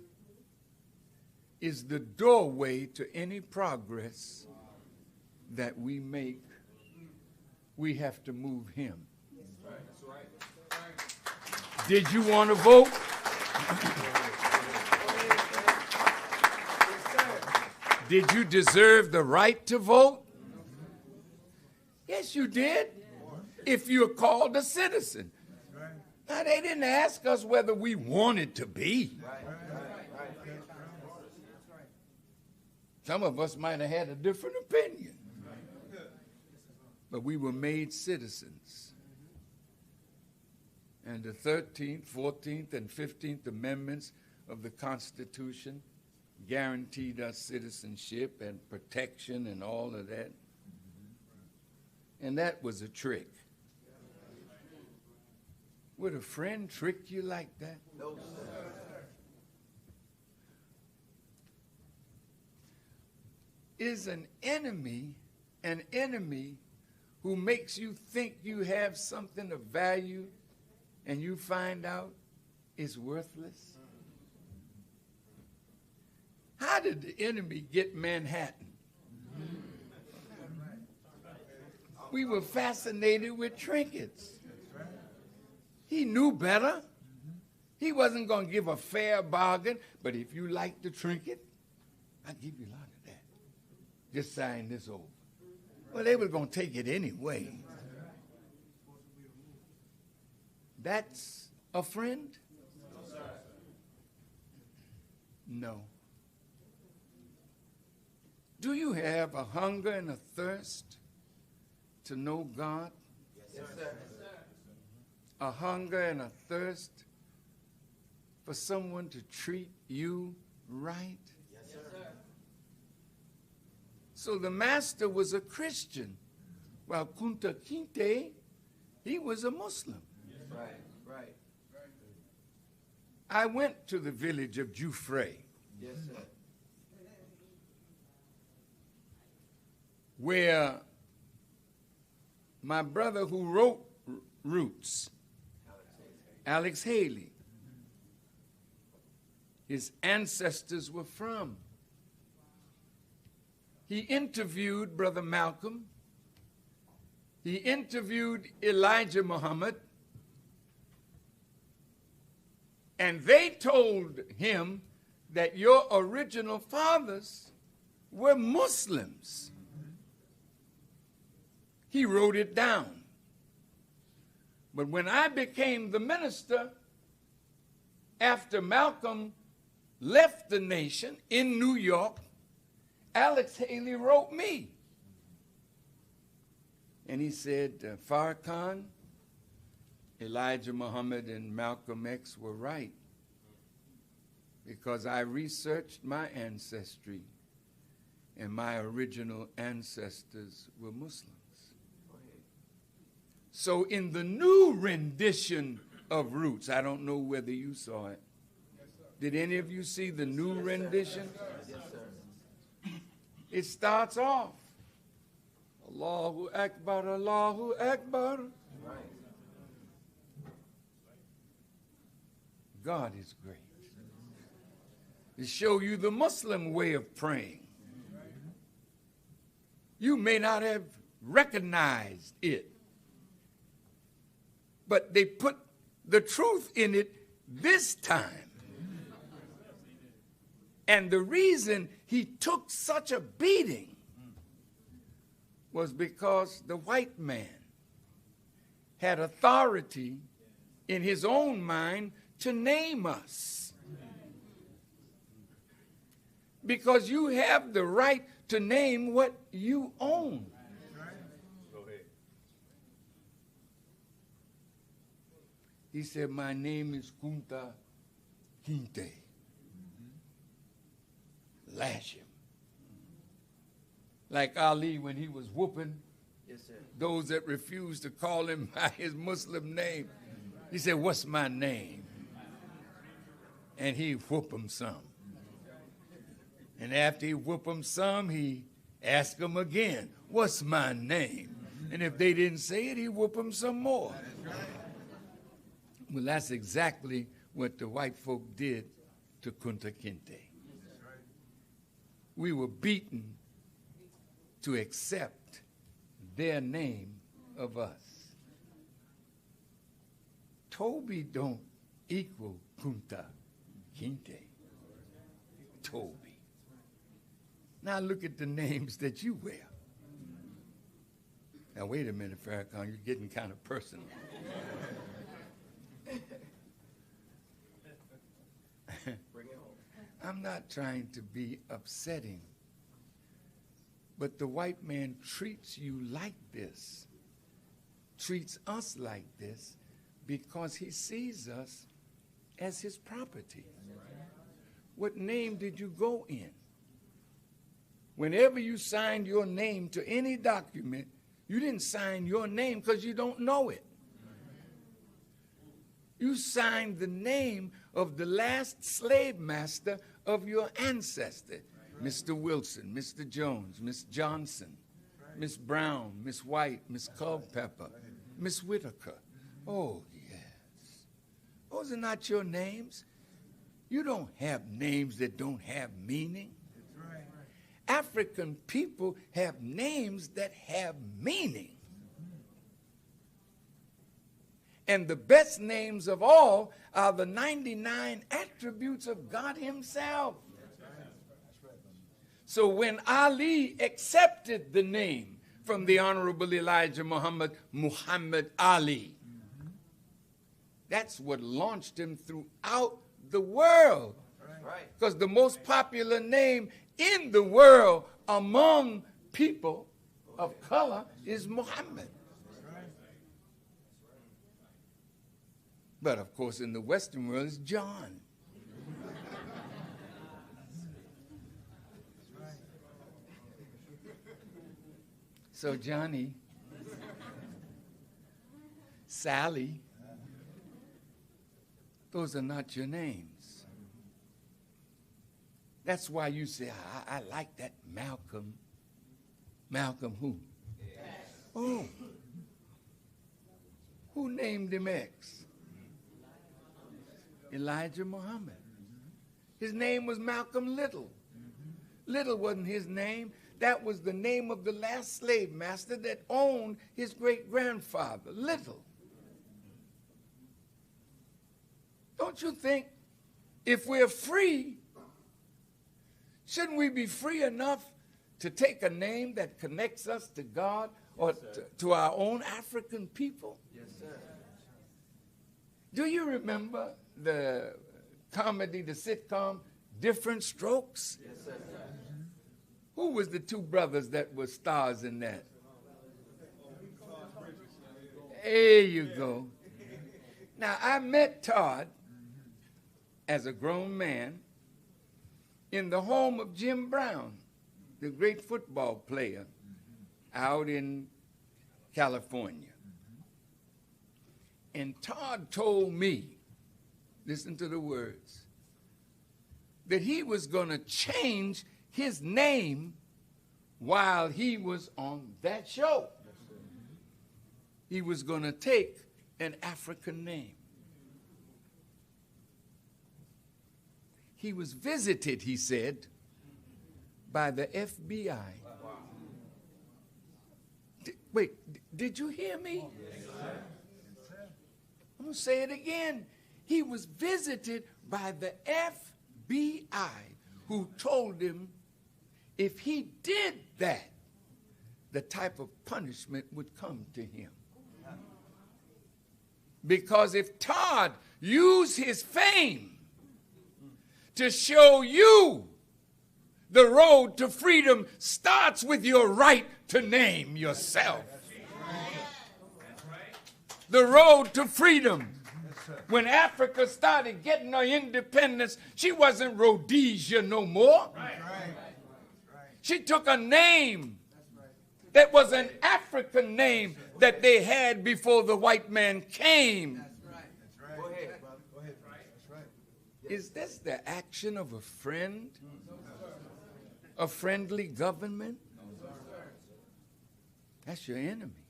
is the doorway to any progress that we make? We have to move him. That's right. Did you want to vote? Did you deserve the right to vote? Yes, you did, if you're called a citizen. Now, they didn't ask us whether we wanted to be. Some of us might have had a different opinion. but we were made citizens. And the 13th, 14th, and 15th Amendments of the Constitution guaranteed us citizenship and protection and all of that. And that was a trick. Would a friend trick you like that? No, sir. Is an enemy who makes you think you have something of value and you find out it's worthless? How did the enemy get Manhattan? We were fascinated with trinkets. He knew better. He wasn't going to give a fair bargain, but if you like the trinket, I'll give you a lot of that. Just sign this over. Well, they were going to take it anyway. That's a friend? No. Do you have a hunger and a thirst to know God? Yes, sir. A hunger and a thirst for someone to treat you right? Yes, sir. So the master was a Christian, while Kunta Kinte, he was a Muslim. Right. I went to the village of Jufre, Yes, sir. where my brother who wrote Roots, Alex Haley, his ancestors were from. He interviewed Brother Malcolm. He interviewed Elijah Muhammad. And they told him that your original fathers were Muslims. He wrote it down. But when I became the minister, after Malcolm left the nation in New York, Alex Haley wrote me. And he said, Farrakhan, Elijah Muhammad, and Malcolm X were right, because I researched my ancestry, and my original ancestors were Muslims. So in the new rendition of Roots, I don't know whether you saw it. Did any of you see the new rendition? Yes, sir. It starts off, Allahu Akbar, Allahu Akbar. Right. God is great. To show you the Muslim way of praying. You may not have recognized it, but they put the truth in it this time. And the reason he took such a beating was because the white man had authority in his own mind to name us. Because you have the right to name what you own. He said, my name is Kunta Kinte. Lash him. Like Ali when he was whooping Yes, sir. those that refused to call him by his Muslim name. He said, what's my name? And he whooped him some. And after he whooped him some, he asked him again, what's my name? And if they didn't say it, he whooped him some more. Well, that's exactly what the white folk did to Kunta Kinte. We were beaten to accept their name of us. Toby don't equal Kunta Kinte. Toby. Now look at the names that you wear. Now wait a minute, Farrakhan, you're getting kind of personal. Bring it home. I'm not trying to be upsetting, But the white man treats you like this, treats us like this, because he sees us as his property. What name did you go in? Whenever you signed your name to any document, you didn't sign your name because you don't know it. You signed the name of the last slave master of your ancestor. Mr. Wilson, Mr. Jones, Miss Johnson, Miss Brown, Miss White, Miss Culpepper, Miss Whitaker. Oh, yes. Those are not your names. You don't have names that don't have meaning. African people have names that have meaning. And the best names of all are the 99 attributes of God himself. So when Ali accepted the name from the Honorable Elijah Muhammad Ali, that's what launched him throughout the world. Because the most popular name in the world among people of color is Muhammad. But of course in the Western world it's John. So Johnny, Sally, those are not your names. That's why you say, I like that Malcolm. Malcolm who? Oh. Who named him X? Elijah Muhammad. His name was Malcolm Little. Little wasn't his name. That was the name of the last slave master that owned his great-grandfather, Little. Don't you think if we're free, shouldn't we be free enough to take a name that connects us to God or to our own African people? Yes, sir. Do you remember the comedy, the sitcom, Different Strokes? Yes, sir. Who was the two brothers that were stars in that? There you go. Now, I met Todd as a grown man in the home of Jim Brown, the great football player out in California. And Todd told me, listen to the words, that he was going to change his name while he was on that show. He was going to take an African name. He was visited, he said, by the FBI. Wait, did you hear me? I'm going to say it again. He was visited by the FBI, who told him if he did that, the type of punishment would come to him. Because if Todd used his fame to show you the road to freedom starts with your right to name yourself. The road to freedom. When Africa started getting her independence, she wasn't Rhodesia no more. She took a name that was an African name that they had before the white man came. Go ahead. Is this the action of a friend? A friendly government? That's your enemy.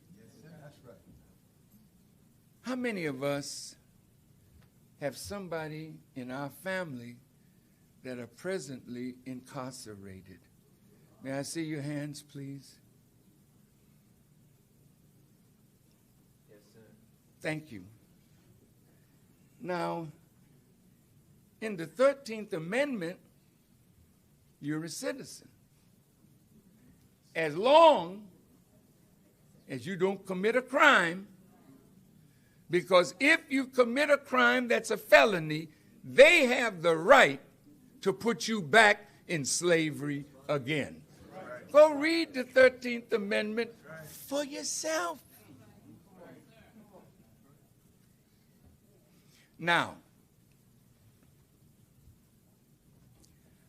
How many of us have somebody in our family that are presently incarcerated? May I see your hands, please? Yes, sir. Thank you. Now, in the 13th Amendment, you're a citizen. As long as you don't commit a crime, because if you commit a crime that's a felony, they have the right to put you back in slavery again. Go read the 13th Amendment for yourself. Now,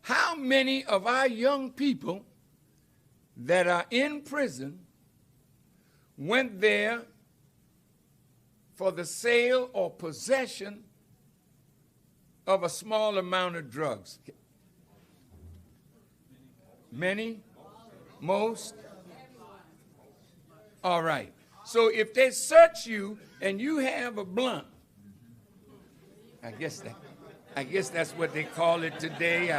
how many of our young people that are in prison went there for the sale or possession of a small amount of drugs? Many? Most? All right. So if they search you and you have a blunt, I guess that's what they call it today.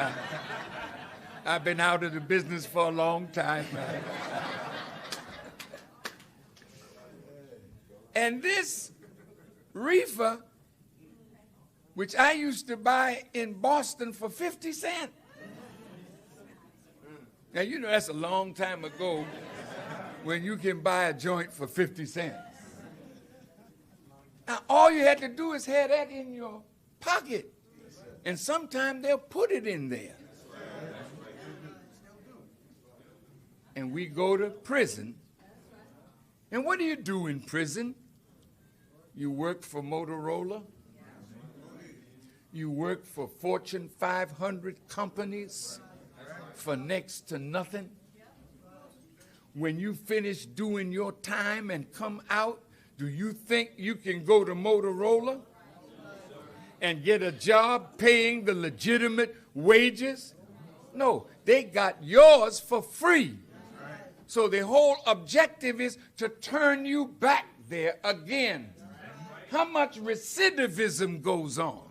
I've been out of the business for a long time. And this reefer, which I used to buy in Boston for 50 cents. Now, you know, that's a long time ago when you can buy a joint for 50 cents. Now, all you had to do is have that in your pocket. And sometimes they'll put it in there. And we go to prison. And what do you do in prison? You work for Motorola. You work for Fortune 500 companies for next to nothing. When you finish doing your time and come out, do you think you can go to Motorola and get a job paying the legitimate wages? No, they got yours for free. So the whole objective is to turn you back there again. How much recidivism goes on?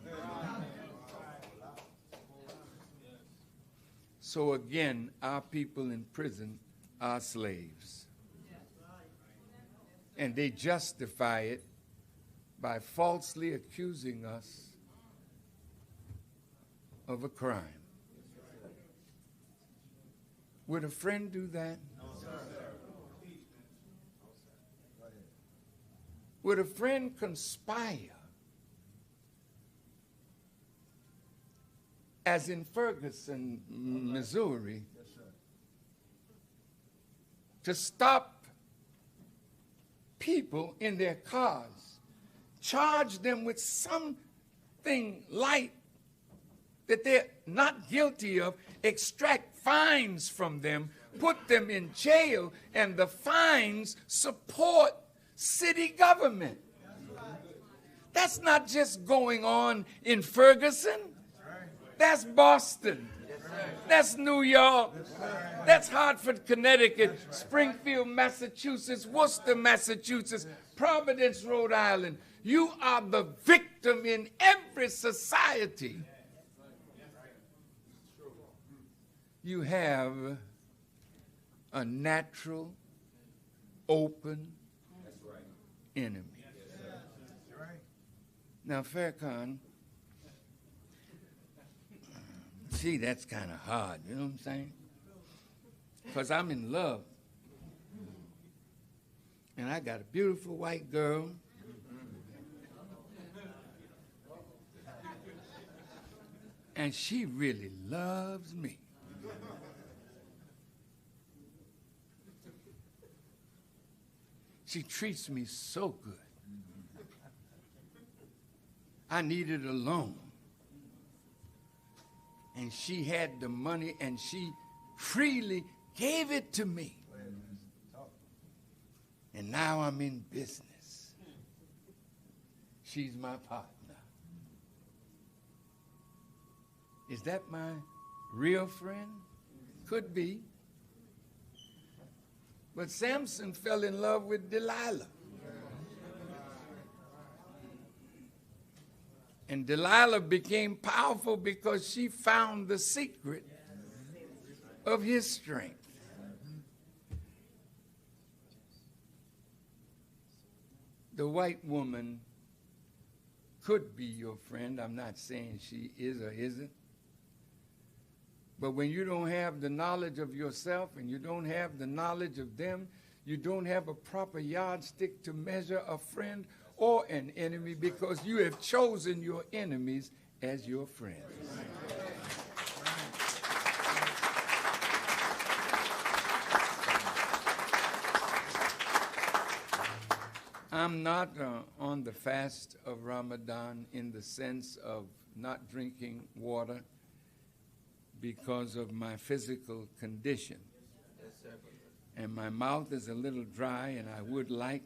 So again, our people in prison are slaves. And they justify it by falsely accusing us of a crime. Would a friend do that? No, sir. Would a friend conspire, as in Ferguson, Missouri, to stop people in their cars, charge them with something light that they're not guilty of, extract fines from them, put them in jail, and the fines support city government? That's not just going on in Ferguson. That's Boston. That's New York. That's Hartford, Connecticut, Springfield, Massachusetts, Worcester, Massachusetts, Providence, Rhode Island. You are the victim in every society. You have a natural, open enemy. Now, Farrakhan, see, that's kind of hard, you know what I'm saying? Because I'm in love. And I got a beautiful white girl. And she really loves me. She treats me so good. I needed a loan. And she had the money, and she freely gave it to me. And now I'm in business. She's my partner. Is that my real friend? Could be. But Samson fell in love with Delilah. And Delilah became powerful because she found the secret of his strength. The white woman could be your friend. I'm not saying she is or isn't. But when you don't have the knowledge of yourself and you don't have the knowledge of them, you don't have a proper yardstick to measure a friend or an enemy, because you have chosen your enemies as your friends. I'm not on the fast of Ramadan in the sense of not drinking water because of my physical condition. And my mouth is a little dry, and I would like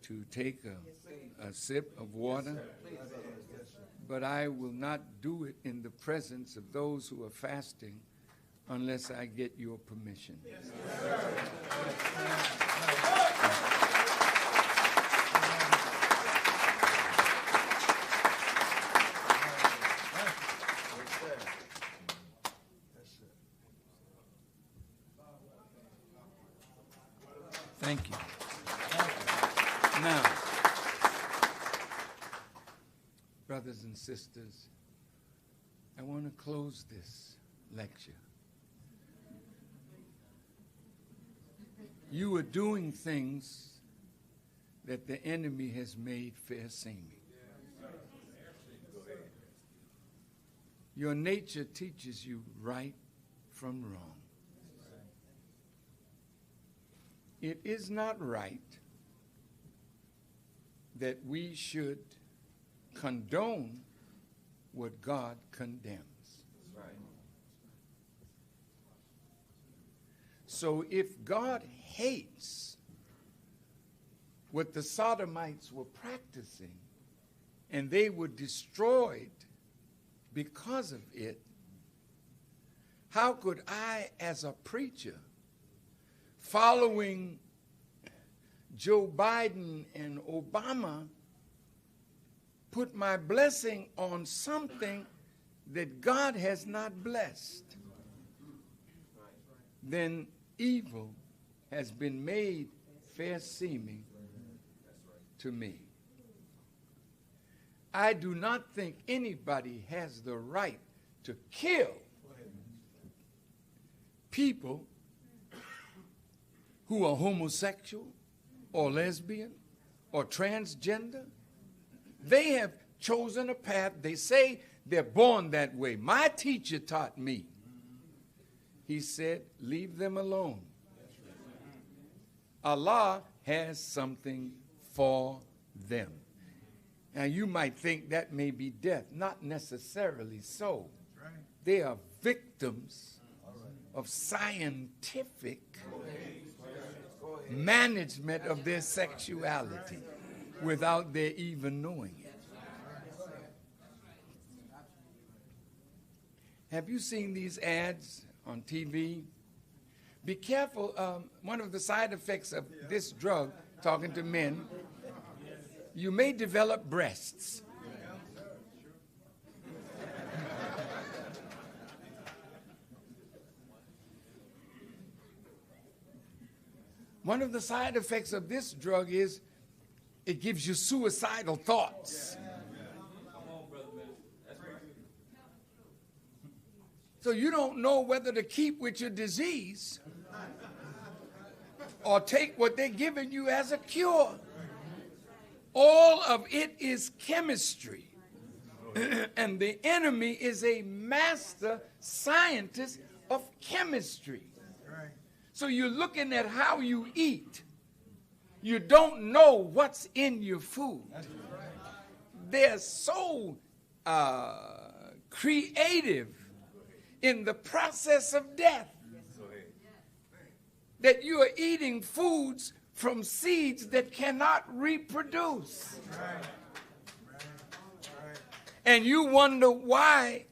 to take a sip of water, but I will not do it in the presence of those who are fasting unless I get your permission. Thank you. Now, brothers and sisters, I want to close this lecture. You are doing things that the enemy has made fair seeming. Your nature teaches you right from wrong. It is not right that we should condone what God condemns. So if God hates what the Sodomites were practicing and they were destroyed because of it, how could I, as a preacher, following Joe Biden and Obama, put my blessing on something that God has not blessed? Then evil has been made fair seeming to me. I do not think anybody has the right to kill people who are homosexual or lesbian or transgender. They have chosen a path. They say they're born that way. My teacher taught me. He said, leave them alone. Allah has something for them. Now you might think that may be death. Not necessarily so. They are victims of scientific management of their sexuality without their even knowing it. Have you seen these ads on TV? Be careful. One of the side effects of this drug, talking to men, you may develop breasts. One of the side effects of this drug is it gives you suicidal thoughts. So you don't know whether to keep with your disease or take what they're giving you as a cure. All of it is chemistry. And the enemy is a master scientist of chemistry. So you're looking at how you eat. You don't know what's in your food. They're so creative in the process of death that you are eating foods from seeds that cannot reproduce. And you wonder why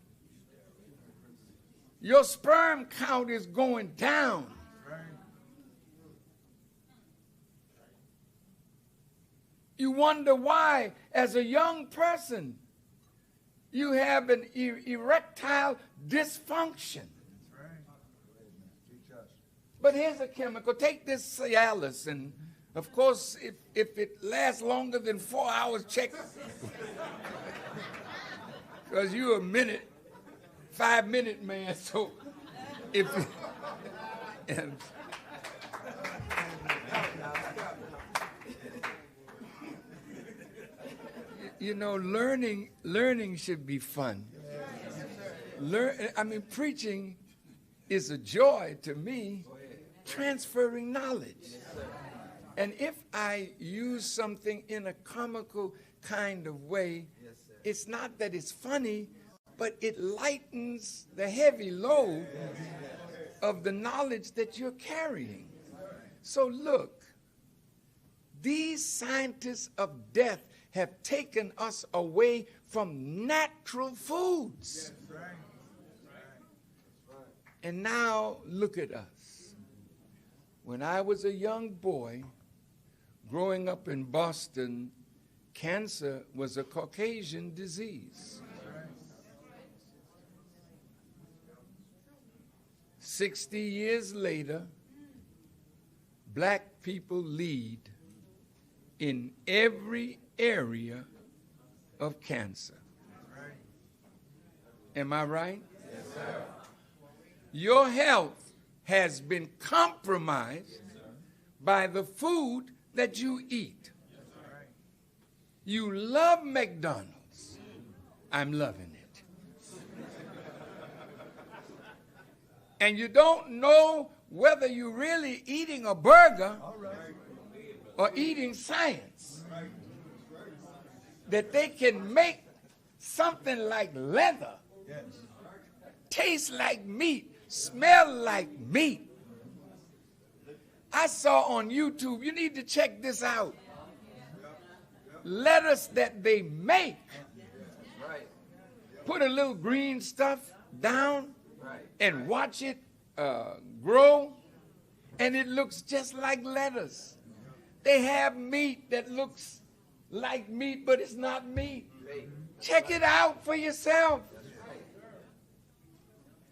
your sperm count is going down. You wonder why, as a young person, you have an erectile dysfunction. But here's a chemical. Take this Cialis, and of course, if it lasts longer than 4 hours, check. Because you're a 5-minute man, so if and you know, learning should be fun. Preaching is a joy to me, transferring knowledge. And if I use something in a comical kind of way, it's not that it's funny, but it lightens the heavy load of the knowledge that you're carrying. So look, these scientists of death have taken us away from natural foods. And now look at us. When I was a young boy growing up in Boston, cancer was a Caucasian disease. 60 years later, black people lead in every area of cancer. Am I right? Yes, sir. Your health has been compromised by the food that you eat. You love McDonald's. I'm loving it. And you don't know whether you're really eating a burger or eating science. That they can make something like leather taste like meat, smell like meat. I saw on YouTube, you need to check this out. Lettuce that they make. Put a little green stuff down and watch it grow, and it looks just like lettuce. They have meat that looks like meat, but it's not meat. Check it out for yourself.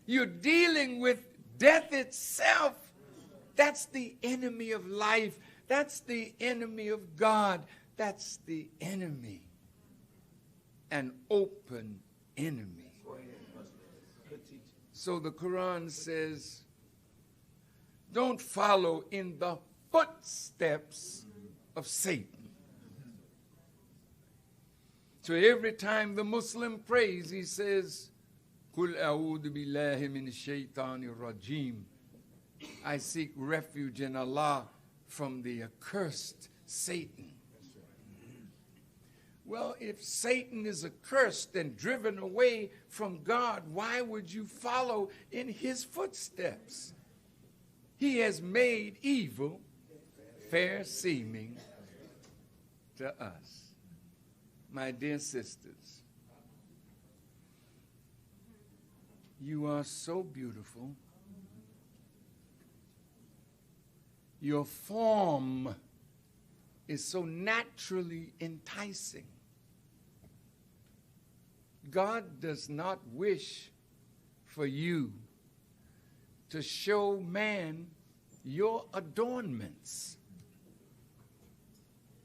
You're dealing with death itself. That's the enemy of life. That's the enemy of God. That's the enemy. An open enemy. So the Quran says, don't follow in the footsteps of Satan. So every time the Muslim prays, he says, Qul a'udhu billahi min shaitanir rajim. I seek refuge in Allah from the accursed Satan. Well, if Satan is accursed and driven away from God, why would you follow in his footsteps? He has made evil fair seeming to us. My dear sisters, you are so beautiful. Your form is so naturally enticing. God does not wish for you to show man your adornments.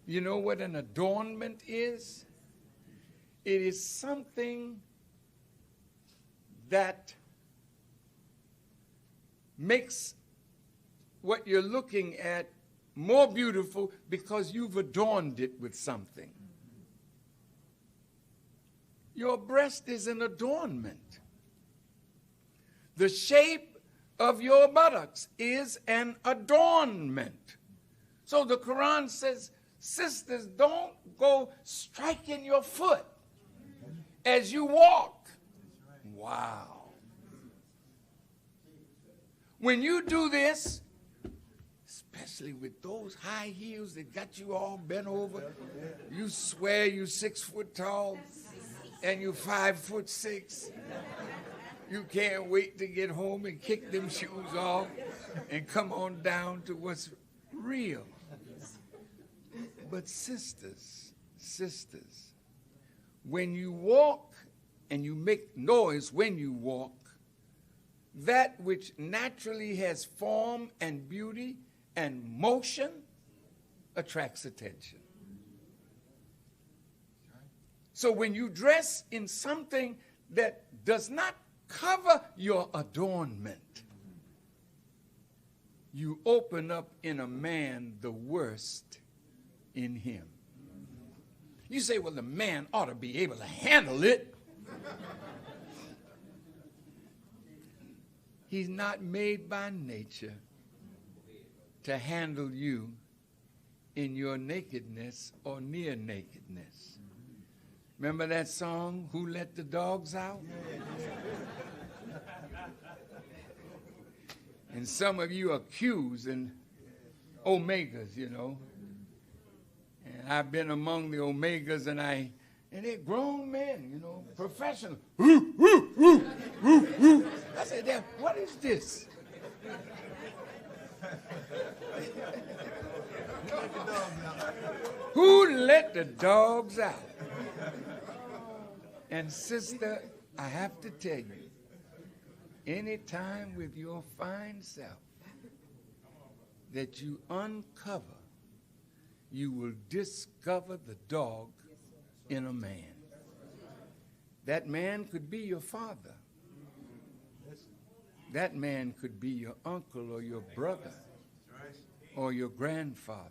You know what an adornment is? It is something that makes what you're looking at more beautiful because you've adorned it with something. Your breast is an adornment. The shape of your buttocks is an adornment. So the Quran says, sisters, don't go striking your foot as you walk. Wow. When you do this, especially with those high heels that got you all bent over, you swear you 6 foot tall and you 5'6". You can't wait to get home and kick them shoes off and come on down to what's real. But sisters, when you walk and you make noise when you walk, that which naturally has form and beauty and motion attracts attention. So when you dress in something that does not cover your adornment, you open up in a man the worst in him. You say, well, the man ought to be able to handle it. He's not made by nature to handle you in your nakedness or near nakedness. Remember that song, Who Let the Dogs Out? And some of you are Q's and Omegas, you know. And I've been among the Omegas, and they're grown men, you know, professional. I said, "Dad, what is this?" Who let the dogs out? And sister, I have to tell you, anytime with your fine self that you uncover, you will discover the dog in a man. That man could be your father. That man could be your uncle or your brother or your grandfather.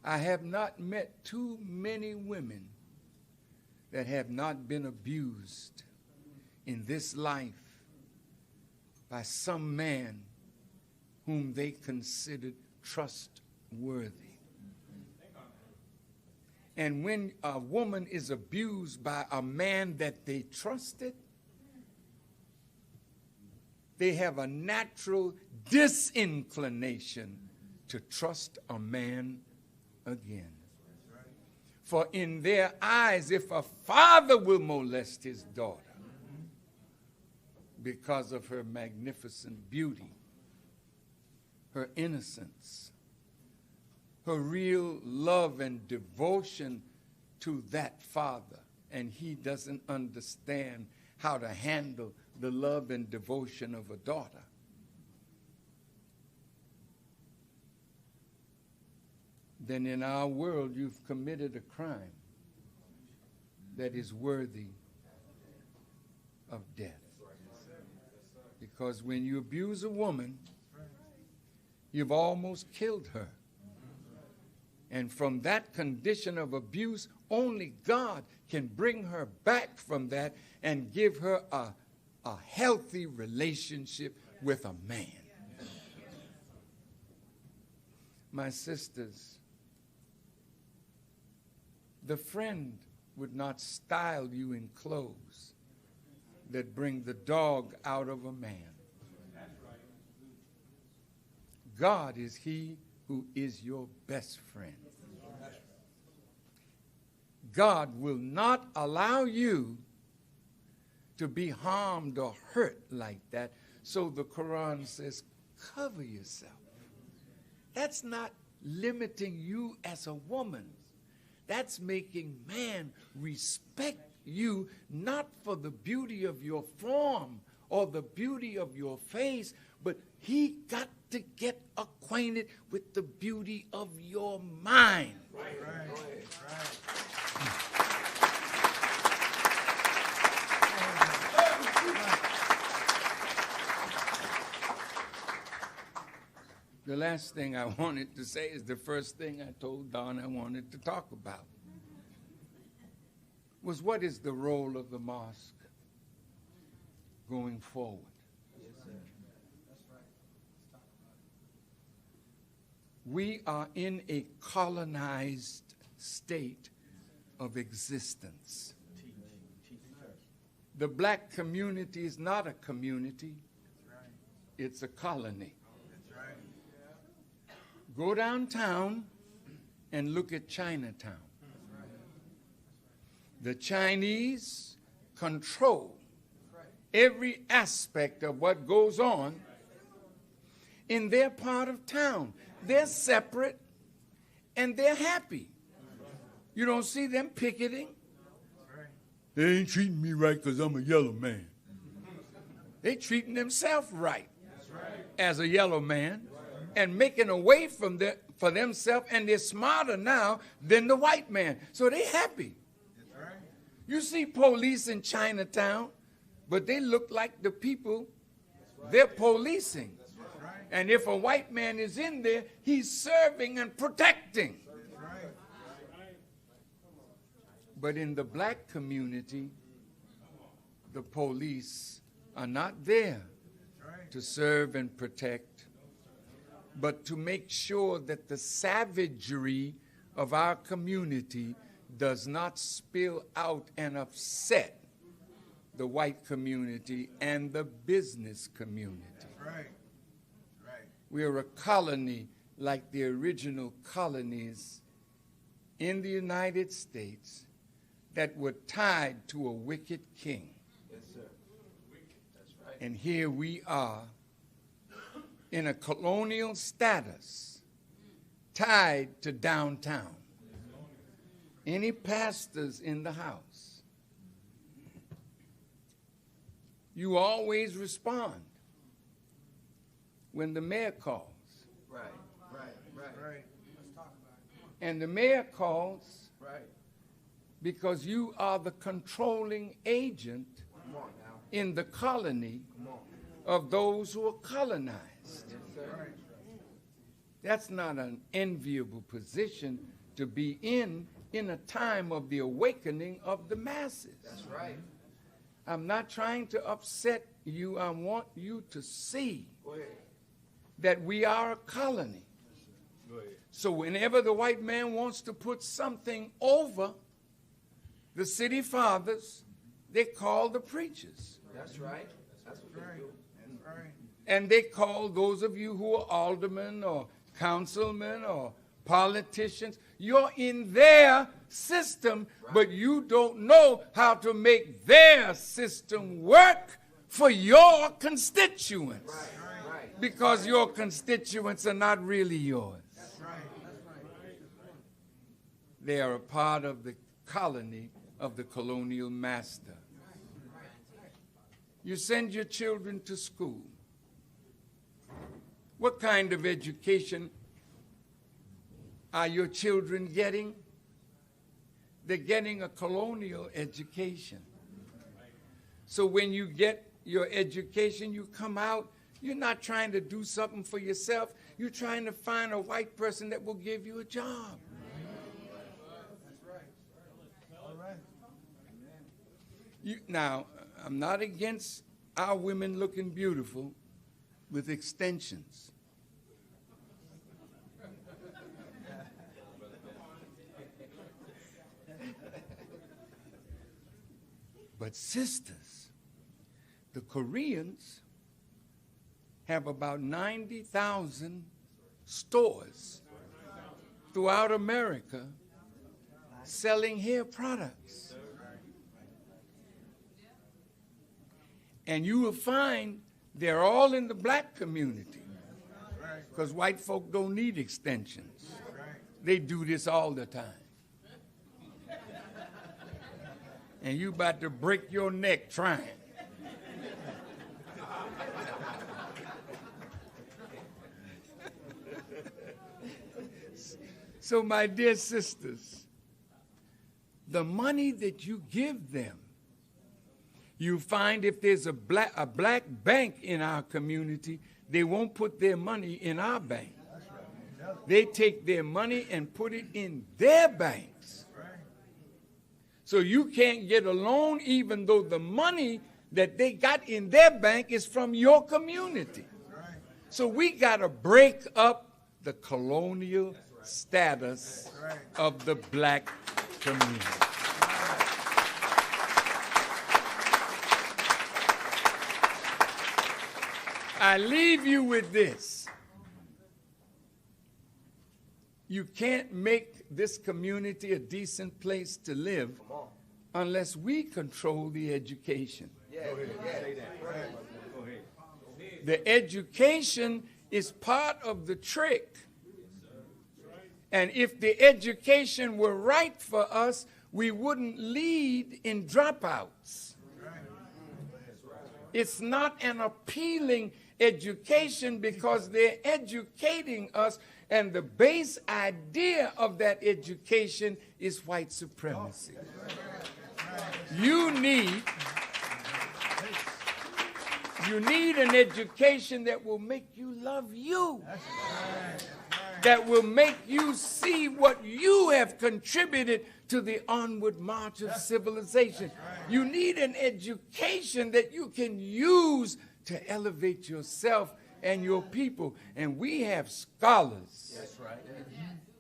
I have not met too many women that have not been abused in this life by some man whom they considered trustworthy. And when a woman is abused by a man that they trusted, they have a natural disinclination to trust a man again. For in their eyes, if a father will molest his daughter because of her magnificent beauty, her innocence, her real love and devotion to that father, and he doesn't understand how to handle the love and devotion of a daughter, then in our world you've committed a crime that is worthy of death. Because when you abuse a woman, you've almost killed her. And from that condition of abuse, only God can bring her back from that and give her a healthy relationship with a man. My sisters, the friend would not style you in clothes that bring the dog out of a man. God is he who is your best friend. God will not allow you to be harmed or hurt like that. So the Quran says, cover yourself. That's not limiting you as a woman. That's making man respect you, not for the beauty of your form or the beauty of your face, but he got to get acquainted with the beauty of your mind. Right. The last thing I wanted to say is the first thing I told Don I wanted to talk about was what is the role of the mosque going forward? Yes, sir. That's right. Let's talk about it. We are in a colonized state of existence. The black community is not a community. It's a colony. Go downtown and look at Chinatown. The Chinese control every aspect of what goes on in their part of town. They're separate and they're happy. You don't see them picketing. They ain't treating me right because I'm a yellow man. They treating themselves right as a yellow man and making a way for themselves, and they're smarter now than the white man. So they happy. You see police in Chinatown, but they look like the people they're policing. And if a white man is in there, he's serving and protecting. But in the black community, the police are not there to serve and protect. but to make sure that the savagery of our community does not spill out and upset the white community and the business community. Right. Right. We are a colony like the original colonies in the United States that were tied to a wicked king. Yes, sir. That's right. And here we are in a colonial status tied to downtown. Any pastors in the house, you always respond when the mayor calls. Right, right, right. Right. And the mayor calls Right. because you are the controlling agent Come on now. in the colony Come on. of those who are colonized. Yes, sir. That's not an enviable position to be in a time of the awakening of the masses. That's right. I'm not trying to upset you. I want you to see Go ahead. that we are a colony. Go ahead. So whenever the white man wants to put something over the city fathers, they call the preachers. That's right. That's what they do. That's right. And they call those of you who are aldermen or councilmen or politicians. You're in their system, but you don't know how to make their system work for your constituents. Right, right. Because your constituents are not really yours. That's right. They are a part of the colony of the colonial master. You send your children to school. What kind of education are your children getting? They're getting a colonial education. So when you get your education, you come out, you're not trying to do something for yourself. You're trying to find a white person that will give you a job. All right. Now, I'm not against our women looking beautiful with extensions. But sisters, the Koreans have about 90,000 stores throughout America selling hair products. And you will find they're all in the black community because white folk don't need extensions. They do this all the time. And you about to break your neck trying. So my dear sisters, the money that you give them, you find if there's a black bank in our community, they won't put their money in our bank. They take their money and put it in their banks. So you can't get a loan even though the money that they got in their bank is from your community. So we got to break up the colonial status of the black community. I leave you with this. You can't make this community a decent place to live unless we control the education. The education is part of the trick. And if the education were right for us, we wouldn't lead in dropouts. It's not an appealing education because they're educating us, and the base idea of that education is white supremacy. You need an education that will make you love you, that will make you see what you have contributed to the onward march of civilization. You need an education that you can use to elevate yourself and your people. And we have scholars. That's right.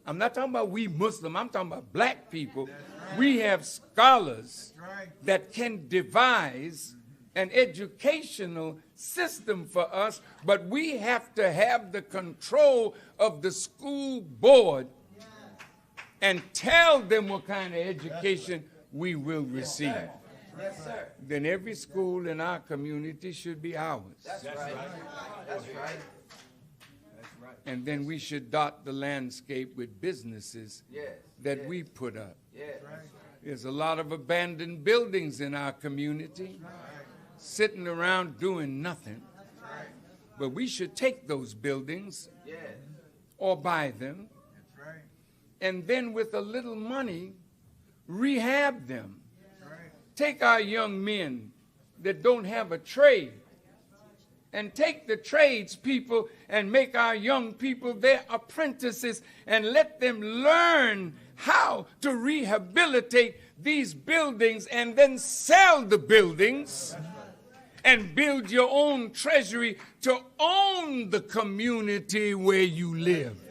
I'm not talking about we Muslim. I'm talking about black people. We have scholars that can devise an educational system for us, but we have to have the control of the school board and tell them what kind of education we will receive. Yes, sir. Then every school in our community should be ours. That's right. That's right. And then we should dot the landscape with businesses Yes. that we put up. Yes. There's a lot of abandoned buildings in our community sitting around doing nothing. But we should take those buildings Yes. or buy them and then with a little money rehab them. Take our young men that don't have a trade and take the tradespeople and make our young people their apprentices and let them learn how to rehabilitate these buildings and then sell the buildings and build your own treasury to own the community where you live.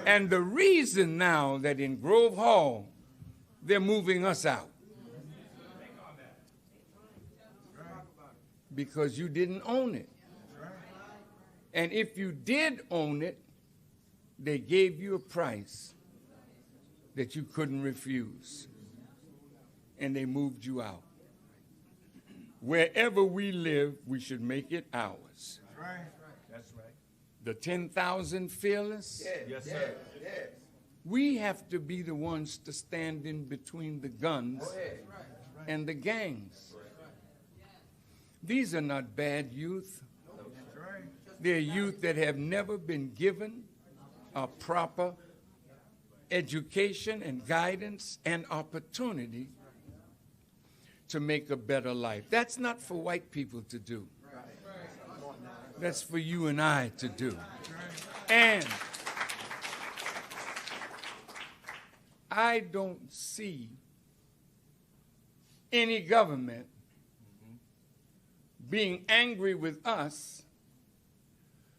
And the reason now that in Grove Hall they're moving us out, because you didn't own it. And if you did own it, they gave you a price that you couldn't refuse. And they moved you out. Wherever we live, we should make it ours. That's right. The 10,000 fearless, Yes, sir. Yes. we have to be the ones to stand in between the guns and the gangs. These are not bad youth. They're youth that have never been given a proper education and guidance and opportunity to make a better life. That's not for white people to do. That's for you and I to do. And I don't see any government being angry with us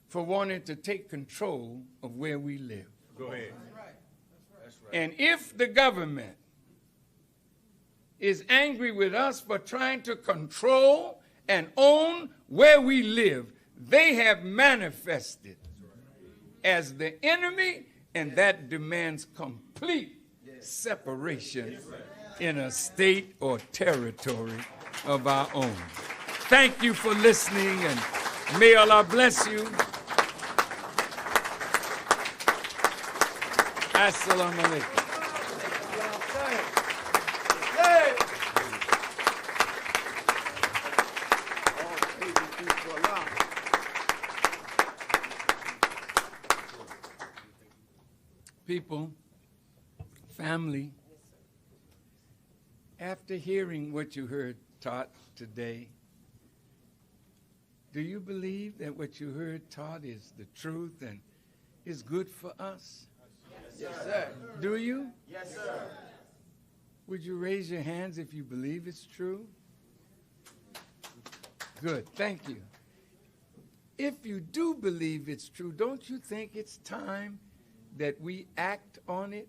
for wanting to take control of where we live. Go ahead. And if the government is angry with us for trying to control and own where we live, they have manifested as the enemy, and that demands complete separation in a state or territory of our own. Thank you for listening, and may Allah bless you. Assalamu alaikum. People, family, after hearing what you heard taught today, do you believe that what you heard taught is the truth and is good for us? Yes, sir. Do you? Yes, sir. Would you raise your hands if you believe it's true? Good, thank you. If you do believe it's true, don't you think it's time that we act on it?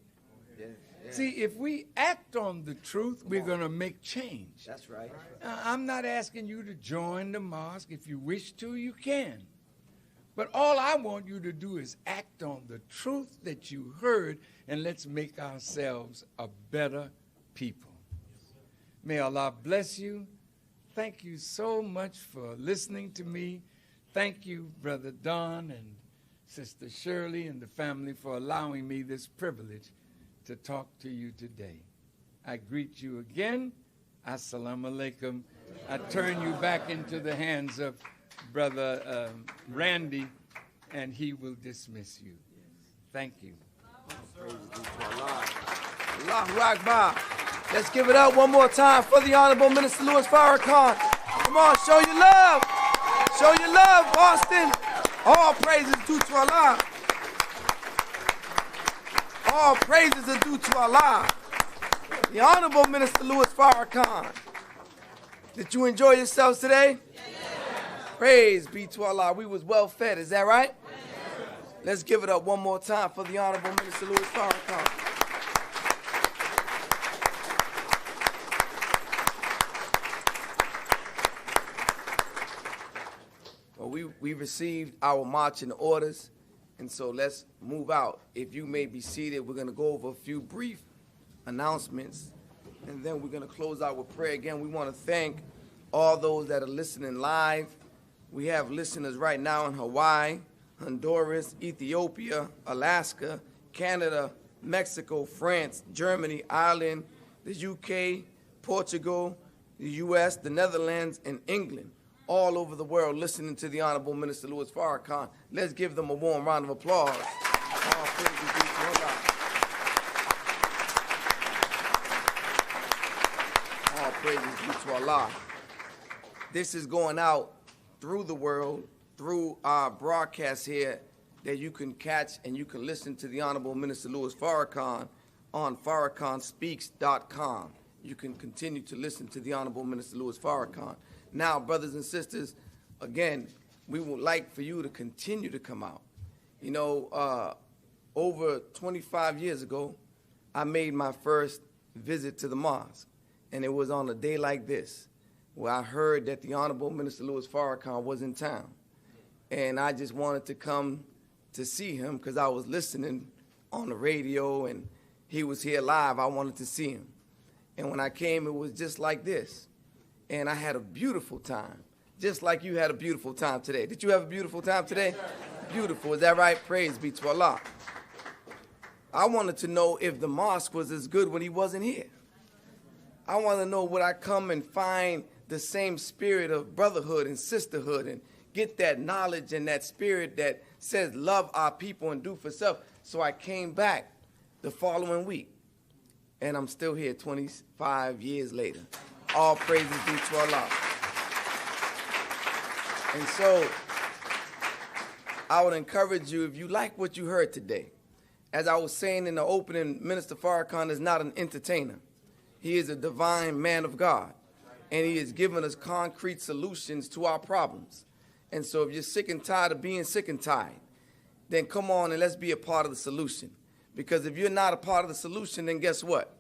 Yeah. See, if we act on the truth, we're going to make change. That's right. I'm not asking you to join the mosque. If you wish to, you can. But all I want you to do is act on the truth that you heard, and let's make ourselves a better people. May Allah bless you. Thank you so much for listening to me. Thank you, Brother Don and Sister Shirley and the family for allowing me this privilege to talk to you today. I greet you again. Assalamu alaikum. I turn you back into the hands of Brother Randy, and he will dismiss you. Thank you. Allahu Akbar. Let's give it up one more time for the Honorable Minister Louis Farrakhan. Come on, show your love. Show your love, Boston. All praises due to Allah. All praises are due to Allah. The Honorable Minister Louis Farrakhan. Did you enjoy yourselves today? Praise be to Allah. We was well fed. Is that right? Let's give it up one more time for the Honorable Minister Louis Farrakhan. Well, we received our marching orders, and so let's move out. If you may be seated, we're going to go over a few brief announcements, and then we're going to close out with prayer. Again, we want to thank all those that are listening live. We have listeners right now in Hawaii, Honduras, Ethiopia, Alaska, Canada, Mexico, France, Germany, Ireland, the UK, Portugal, the US, the Netherlands, and England, all over the world listening to the Honorable Minister Louis Farrakhan. Let's give them a warm round of applause. All praises be to Allah. All praises be to Allah. This is going out through the world, through our broadcast here, that you can catch and you can listen to the Honorable Minister Louis Farrakhan on farrakhanspeaks.com. You can continue to listen to the Honorable Minister Louis Farrakhan. Now, brothers and sisters, again, we would like for you to continue to come out. You know, over 25 years ago, I made my first visit to the mosque, and it was on a day like this, where I heard that the Honorable Minister Louis Farrakhan was in town. And I just wanted to come to see him because I was listening on the radio and he was here live. I wanted to see him. And when I came, it was just like this. And I had a beautiful time, just like you had a beautiful time today. Did you have a beautiful time today? Beautiful. Is that right? Praise be to Allah. I wanted to know if the mosque was as good when he wasn't here. I want to know, would I come and find the same spirit of brotherhood and sisterhood and get that knowledge and that spirit that says love our people and do for self. So I came back the following week, and I'm still here 25 years later. All praises be to Allah. And so I would encourage you, if you like what you heard today, as I was saying in the opening, Minister Farrakhan is not an entertainer. He is a divine man of God, and he has given us concrete solutions to our problems. And so if you're sick and tired of being sick and tired, then come on and let's be a part of the solution. Because if you're not a part of the solution, then guess what?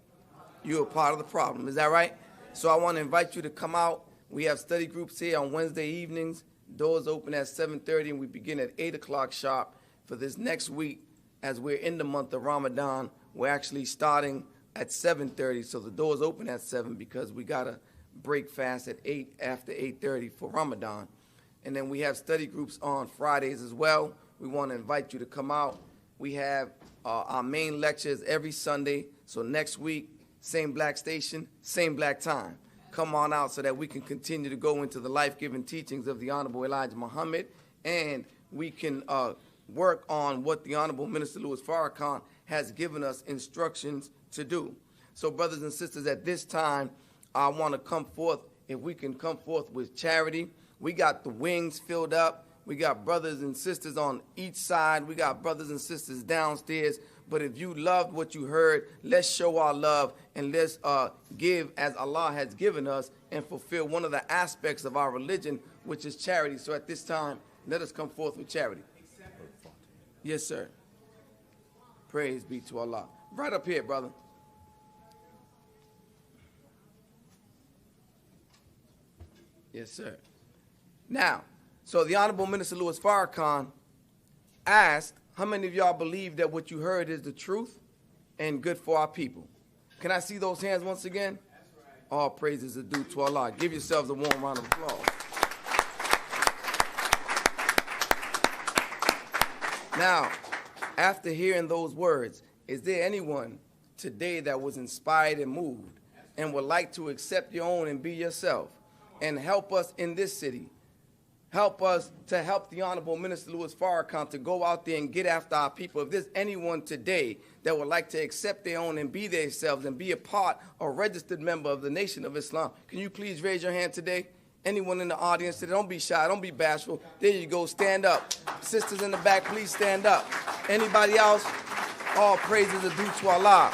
You're a part of the problem. Is that right? So I want to invite you to come out. We have study groups here on Wednesday evenings. Doors open at 7:30, and we begin at 8 o'clock sharp for this next week. As we're in the month of Ramadan, we're actually starting at 7:30, so the doors open at 7 because we got to break fast at 8 after 8:30 for Ramadan. And then we have study groups on Fridays as well. We want to invite you to come out. We have our main lectures every Sunday. So next week, same black station, same black time. Come on out so that we can continue to go into the life-giving teachings of the Honorable Elijah Muhammad, and we can work on what the Honorable Minister Louis Farrakhan has given us instructions to do. So brothers and sisters, at this time, I want to come forth, if we can come forth with charity. We got the wings filled up. We got brothers and sisters on each side. We got brothers and sisters downstairs. But if you loved what you heard, let's show our love and let's give as Allah has given us and fulfill one of the aspects of our religion, which is charity. So at this time, let us come forth with charity. Yes, sir. Praise be to Allah. Right up here, brother. Yes, sir. Now, so the Honorable Minister Louis Farrakhan asked, how many of y'all believe that what you heard is the truth and good for our people? Can I see those hands once again? That's right. All praises are due to Allah. Give yourselves a warm round of applause. Now, after hearing those words, is there anyone today that was inspired and moved and would like to accept your own and be yourself and help us in this city? Help us to help the Honorable Minister Louis Farrakhan to go out there and get after our people. If there's anyone today that would like to accept their own and be themselves and be a part or registered member of the Nation of Islam, can you please raise your hand today? Anyone in the audience today, don't be shy, don't be bashful. There you go, stand up. Sisters in the back, please stand up. Anybody else? All praises are due to Allah.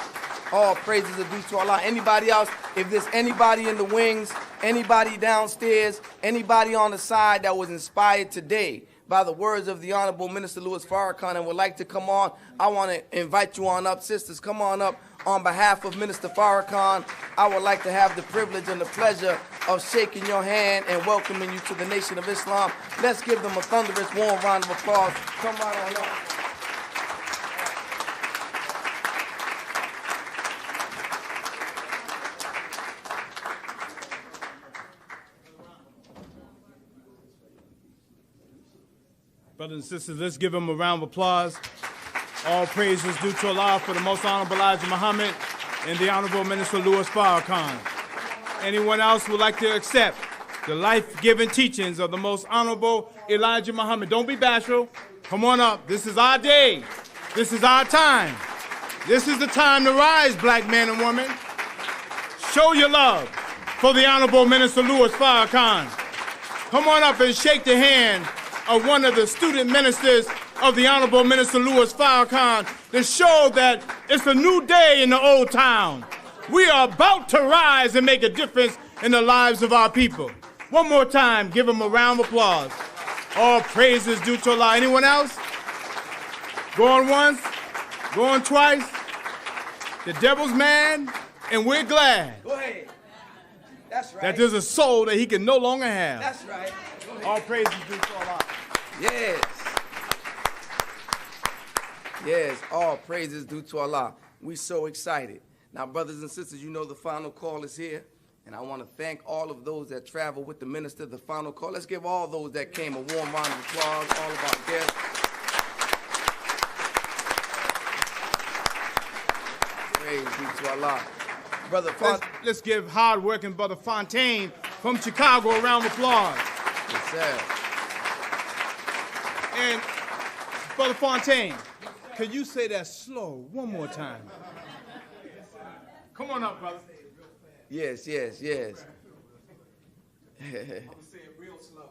All praises are due to Allah. Anybody else? If there's anybody in the wings Anybody downstairs, anybody on the side that was inspired today by the words of the Honorable Minister Louis Farrakhan and would like to come on, I want to invite you on up. Sisters, come on up. On behalf of Minister Farrakhan, I would like to have the privilege and the pleasure of shaking your hand and welcoming you to the Nation of Islam. Let's give them a thunderous, warm round of applause. Come right on up. Brothers and sisters, let's give him a round of applause. All praise is due to Allah for the Most Honorable Elijah Muhammad and the Honorable Minister Louis Farrakhan. Anyone else would like to accept the life-giving teachings of the Most Honorable Elijah Muhammad? Don't be bashful. Come on up. This is our day. This is our time. This is the time to rise, black men and women. Show your love for the Honorable Minister Louis Farrakhan. Come on up and shake the hand of one of the student ministers of the Honorable Minister Louis Farrakhan to show that it's a new day in the old town. We are about to rise and make a difference in the lives of our people. One more time, give him a round of applause. All praises due to Allah. Anyone else? Going once, going twice. The devil's mad, and we're glad. Go ahead. That's right. That there's a soul that he can no longer have. That's right. All praises due to Allah. Yes. Yes, all praises due to Allah. We so excited. Now, brothers and sisters, you know the final call is here. And I want to thank all of those that traveled with the minister, the final call. Let's give all those that came a warm round of applause, all of our guests. Praise be to Allah. Brother Let's give hard-working Brother Fontaine from Chicago a round of applause. Yes, sir. And Brother Fontaine, could you say that slow one more time? Come on up, brother. Yes, yes, yes. I'm going to say it real slow.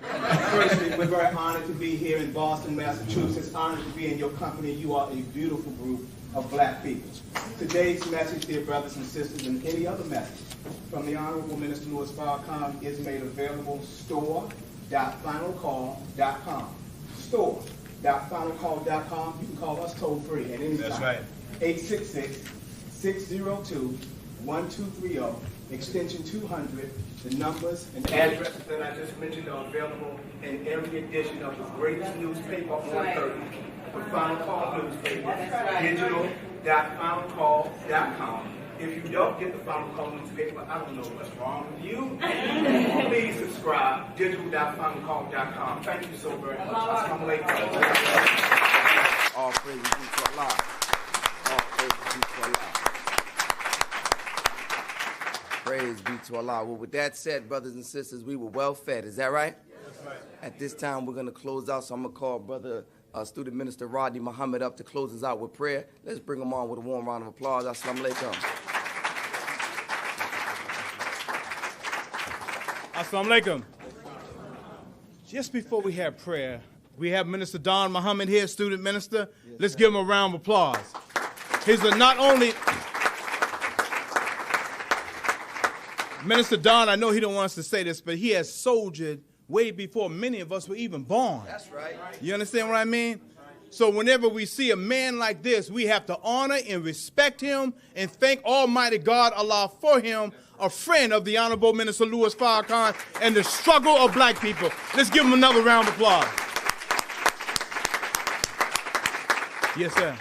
Firstly, we're very honored to be here in Boston, Massachusetts. Honored to be in your company. You are a beautiful group of black people. Today's message, dear brothers and sisters, and any other message from the Honorable Minister Louis Farrakhan is made available store.finalcall.com. Store.finalcall.com. You can call us toll free at any time. That's right. 866-602-1230, extension 200. The numbers and addresses that I just mentioned are available in every edition of the greatest newspaper on earth, the Final Call newspaper, digital.finalcall.com. If you don't get the Final Call newspaper, I don't know what's wrong with you. Please subscribe, digital.finalcall.com. Thank you so very much. Assalamu alaikum. All praise be to Allah. All praise be to Allah. Praise be to Allah. Well, with that said, brothers and sisters, we were well fed. Is that right? Yes, right. At this time, we're going to close out, so I'm going to call Brother Student Minister Rodney Muhammad up to close us out with prayer. Let's bring him on with a warm round of applause. Assalamu alaikum. Assalamu alaikum. Just before we have prayer, we have Minister Don Muhammad here, student minister. Yes, let's give him a round of applause. He's not only... Minister Don, I know he don't want us to say this, but he has soldiered way before many of us were even born. That's right. You understand what I mean? So whenever we see a man like this, we have to honor and respect him and thank Almighty God, Allah, for him, a friend of the Honorable Minister Louis Farrakhan and the struggle of black people. Let's give him another round of applause. Yes, sir.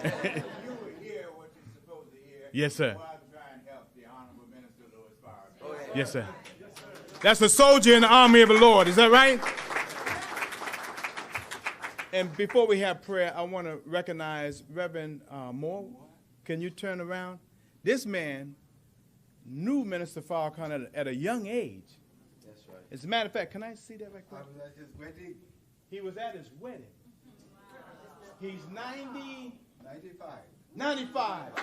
You would hear what you're supposed to hear. Yes, sir. So I try and help the Honorable Minister Louis Farrakhan. Yes, sir. That's a soldier in the army of the Lord. Is that right? And before we have prayer, I want to recognize Reverend Moore. Can you turn around? This man knew Minister Farrakhan at a young age. That's right. As a matter of fact, can I see that right quick? I was at his wedding. He was at his wedding. He's 90... 95. 95.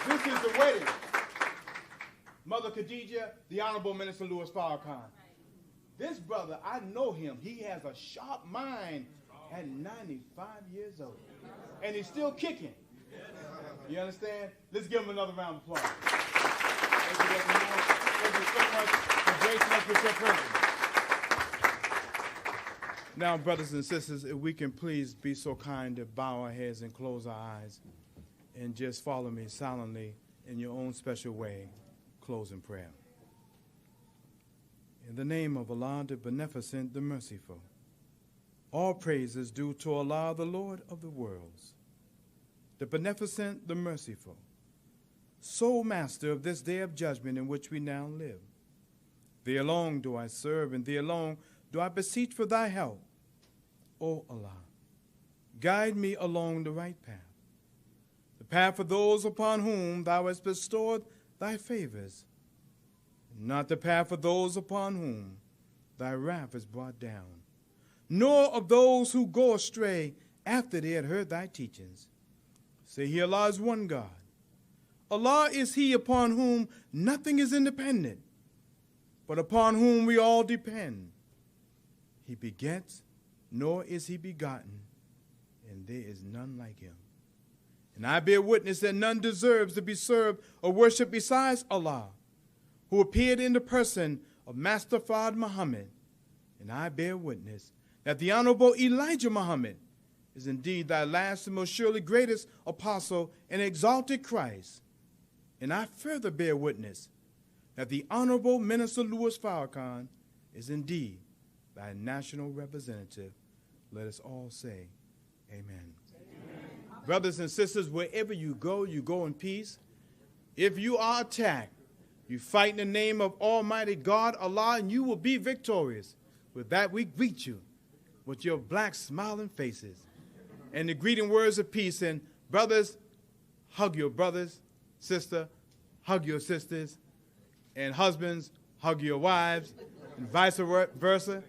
And this is the wedding. Mother Khadija, the Honorable Minister Louis Farrakhan. This brother, I know him. He has a sharp mind at 95 years old. And he's still kicking. You understand? Let's give him another round of applause. Thank you so much for gracing us with your presence. Now, brothers and sisters, if we can please be so kind to bow our heads and close our eyes and just follow me silently in your own special way, close in prayer. In the name of Allah, the Beneficent, the Merciful, all praise is due to Allah, the Lord of the worlds, the Beneficent, the Merciful, sole master of this day of judgment in which we now live. Thee alone do I serve, and thee alone do I beseech for thy help. O Allah, guide me along the right path, the path of those upon whom thou hast bestowed thy favors, and not the path of those upon whom thy wrath is brought down, nor of those who go astray after they had heard thy teachings. Say he, Allah is one God. Allah is he upon whom nothing is independent, but upon whom we all depend. He begets, nor is he begotten, and there is none like him. And I bear witness that none deserves to be served or worshipped besides Allah, who appeared in the person of Master Fard Muhammad. And I bear witness that the Honorable Elijah Muhammad is indeed thy last and most surely greatest apostle and exalted Christ. And I further bear witness that the Honorable Minister Louis Farrakhan is indeed thy national representative. Let us all say, amen. Amen. Brothers and sisters, wherever you go in peace. If you are attacked, you fight in the name of Almighty God, Allah, and you will be victorious. With that, we greet you with your black smiling faces and the greeting words of peace. And brothers, hug your brothers. Sister, hug your sisters. And husbands, hug your wives, and vice versa.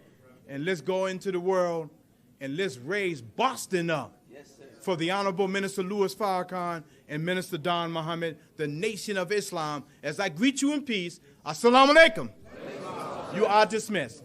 And let's go into the world and let's raise Boston up for the Honorable Minister Louis Farrakhan and Minister Don Muhammad, the Nation of Islam. As I greet you in peace, Assalamu alaikum. You are dismissed.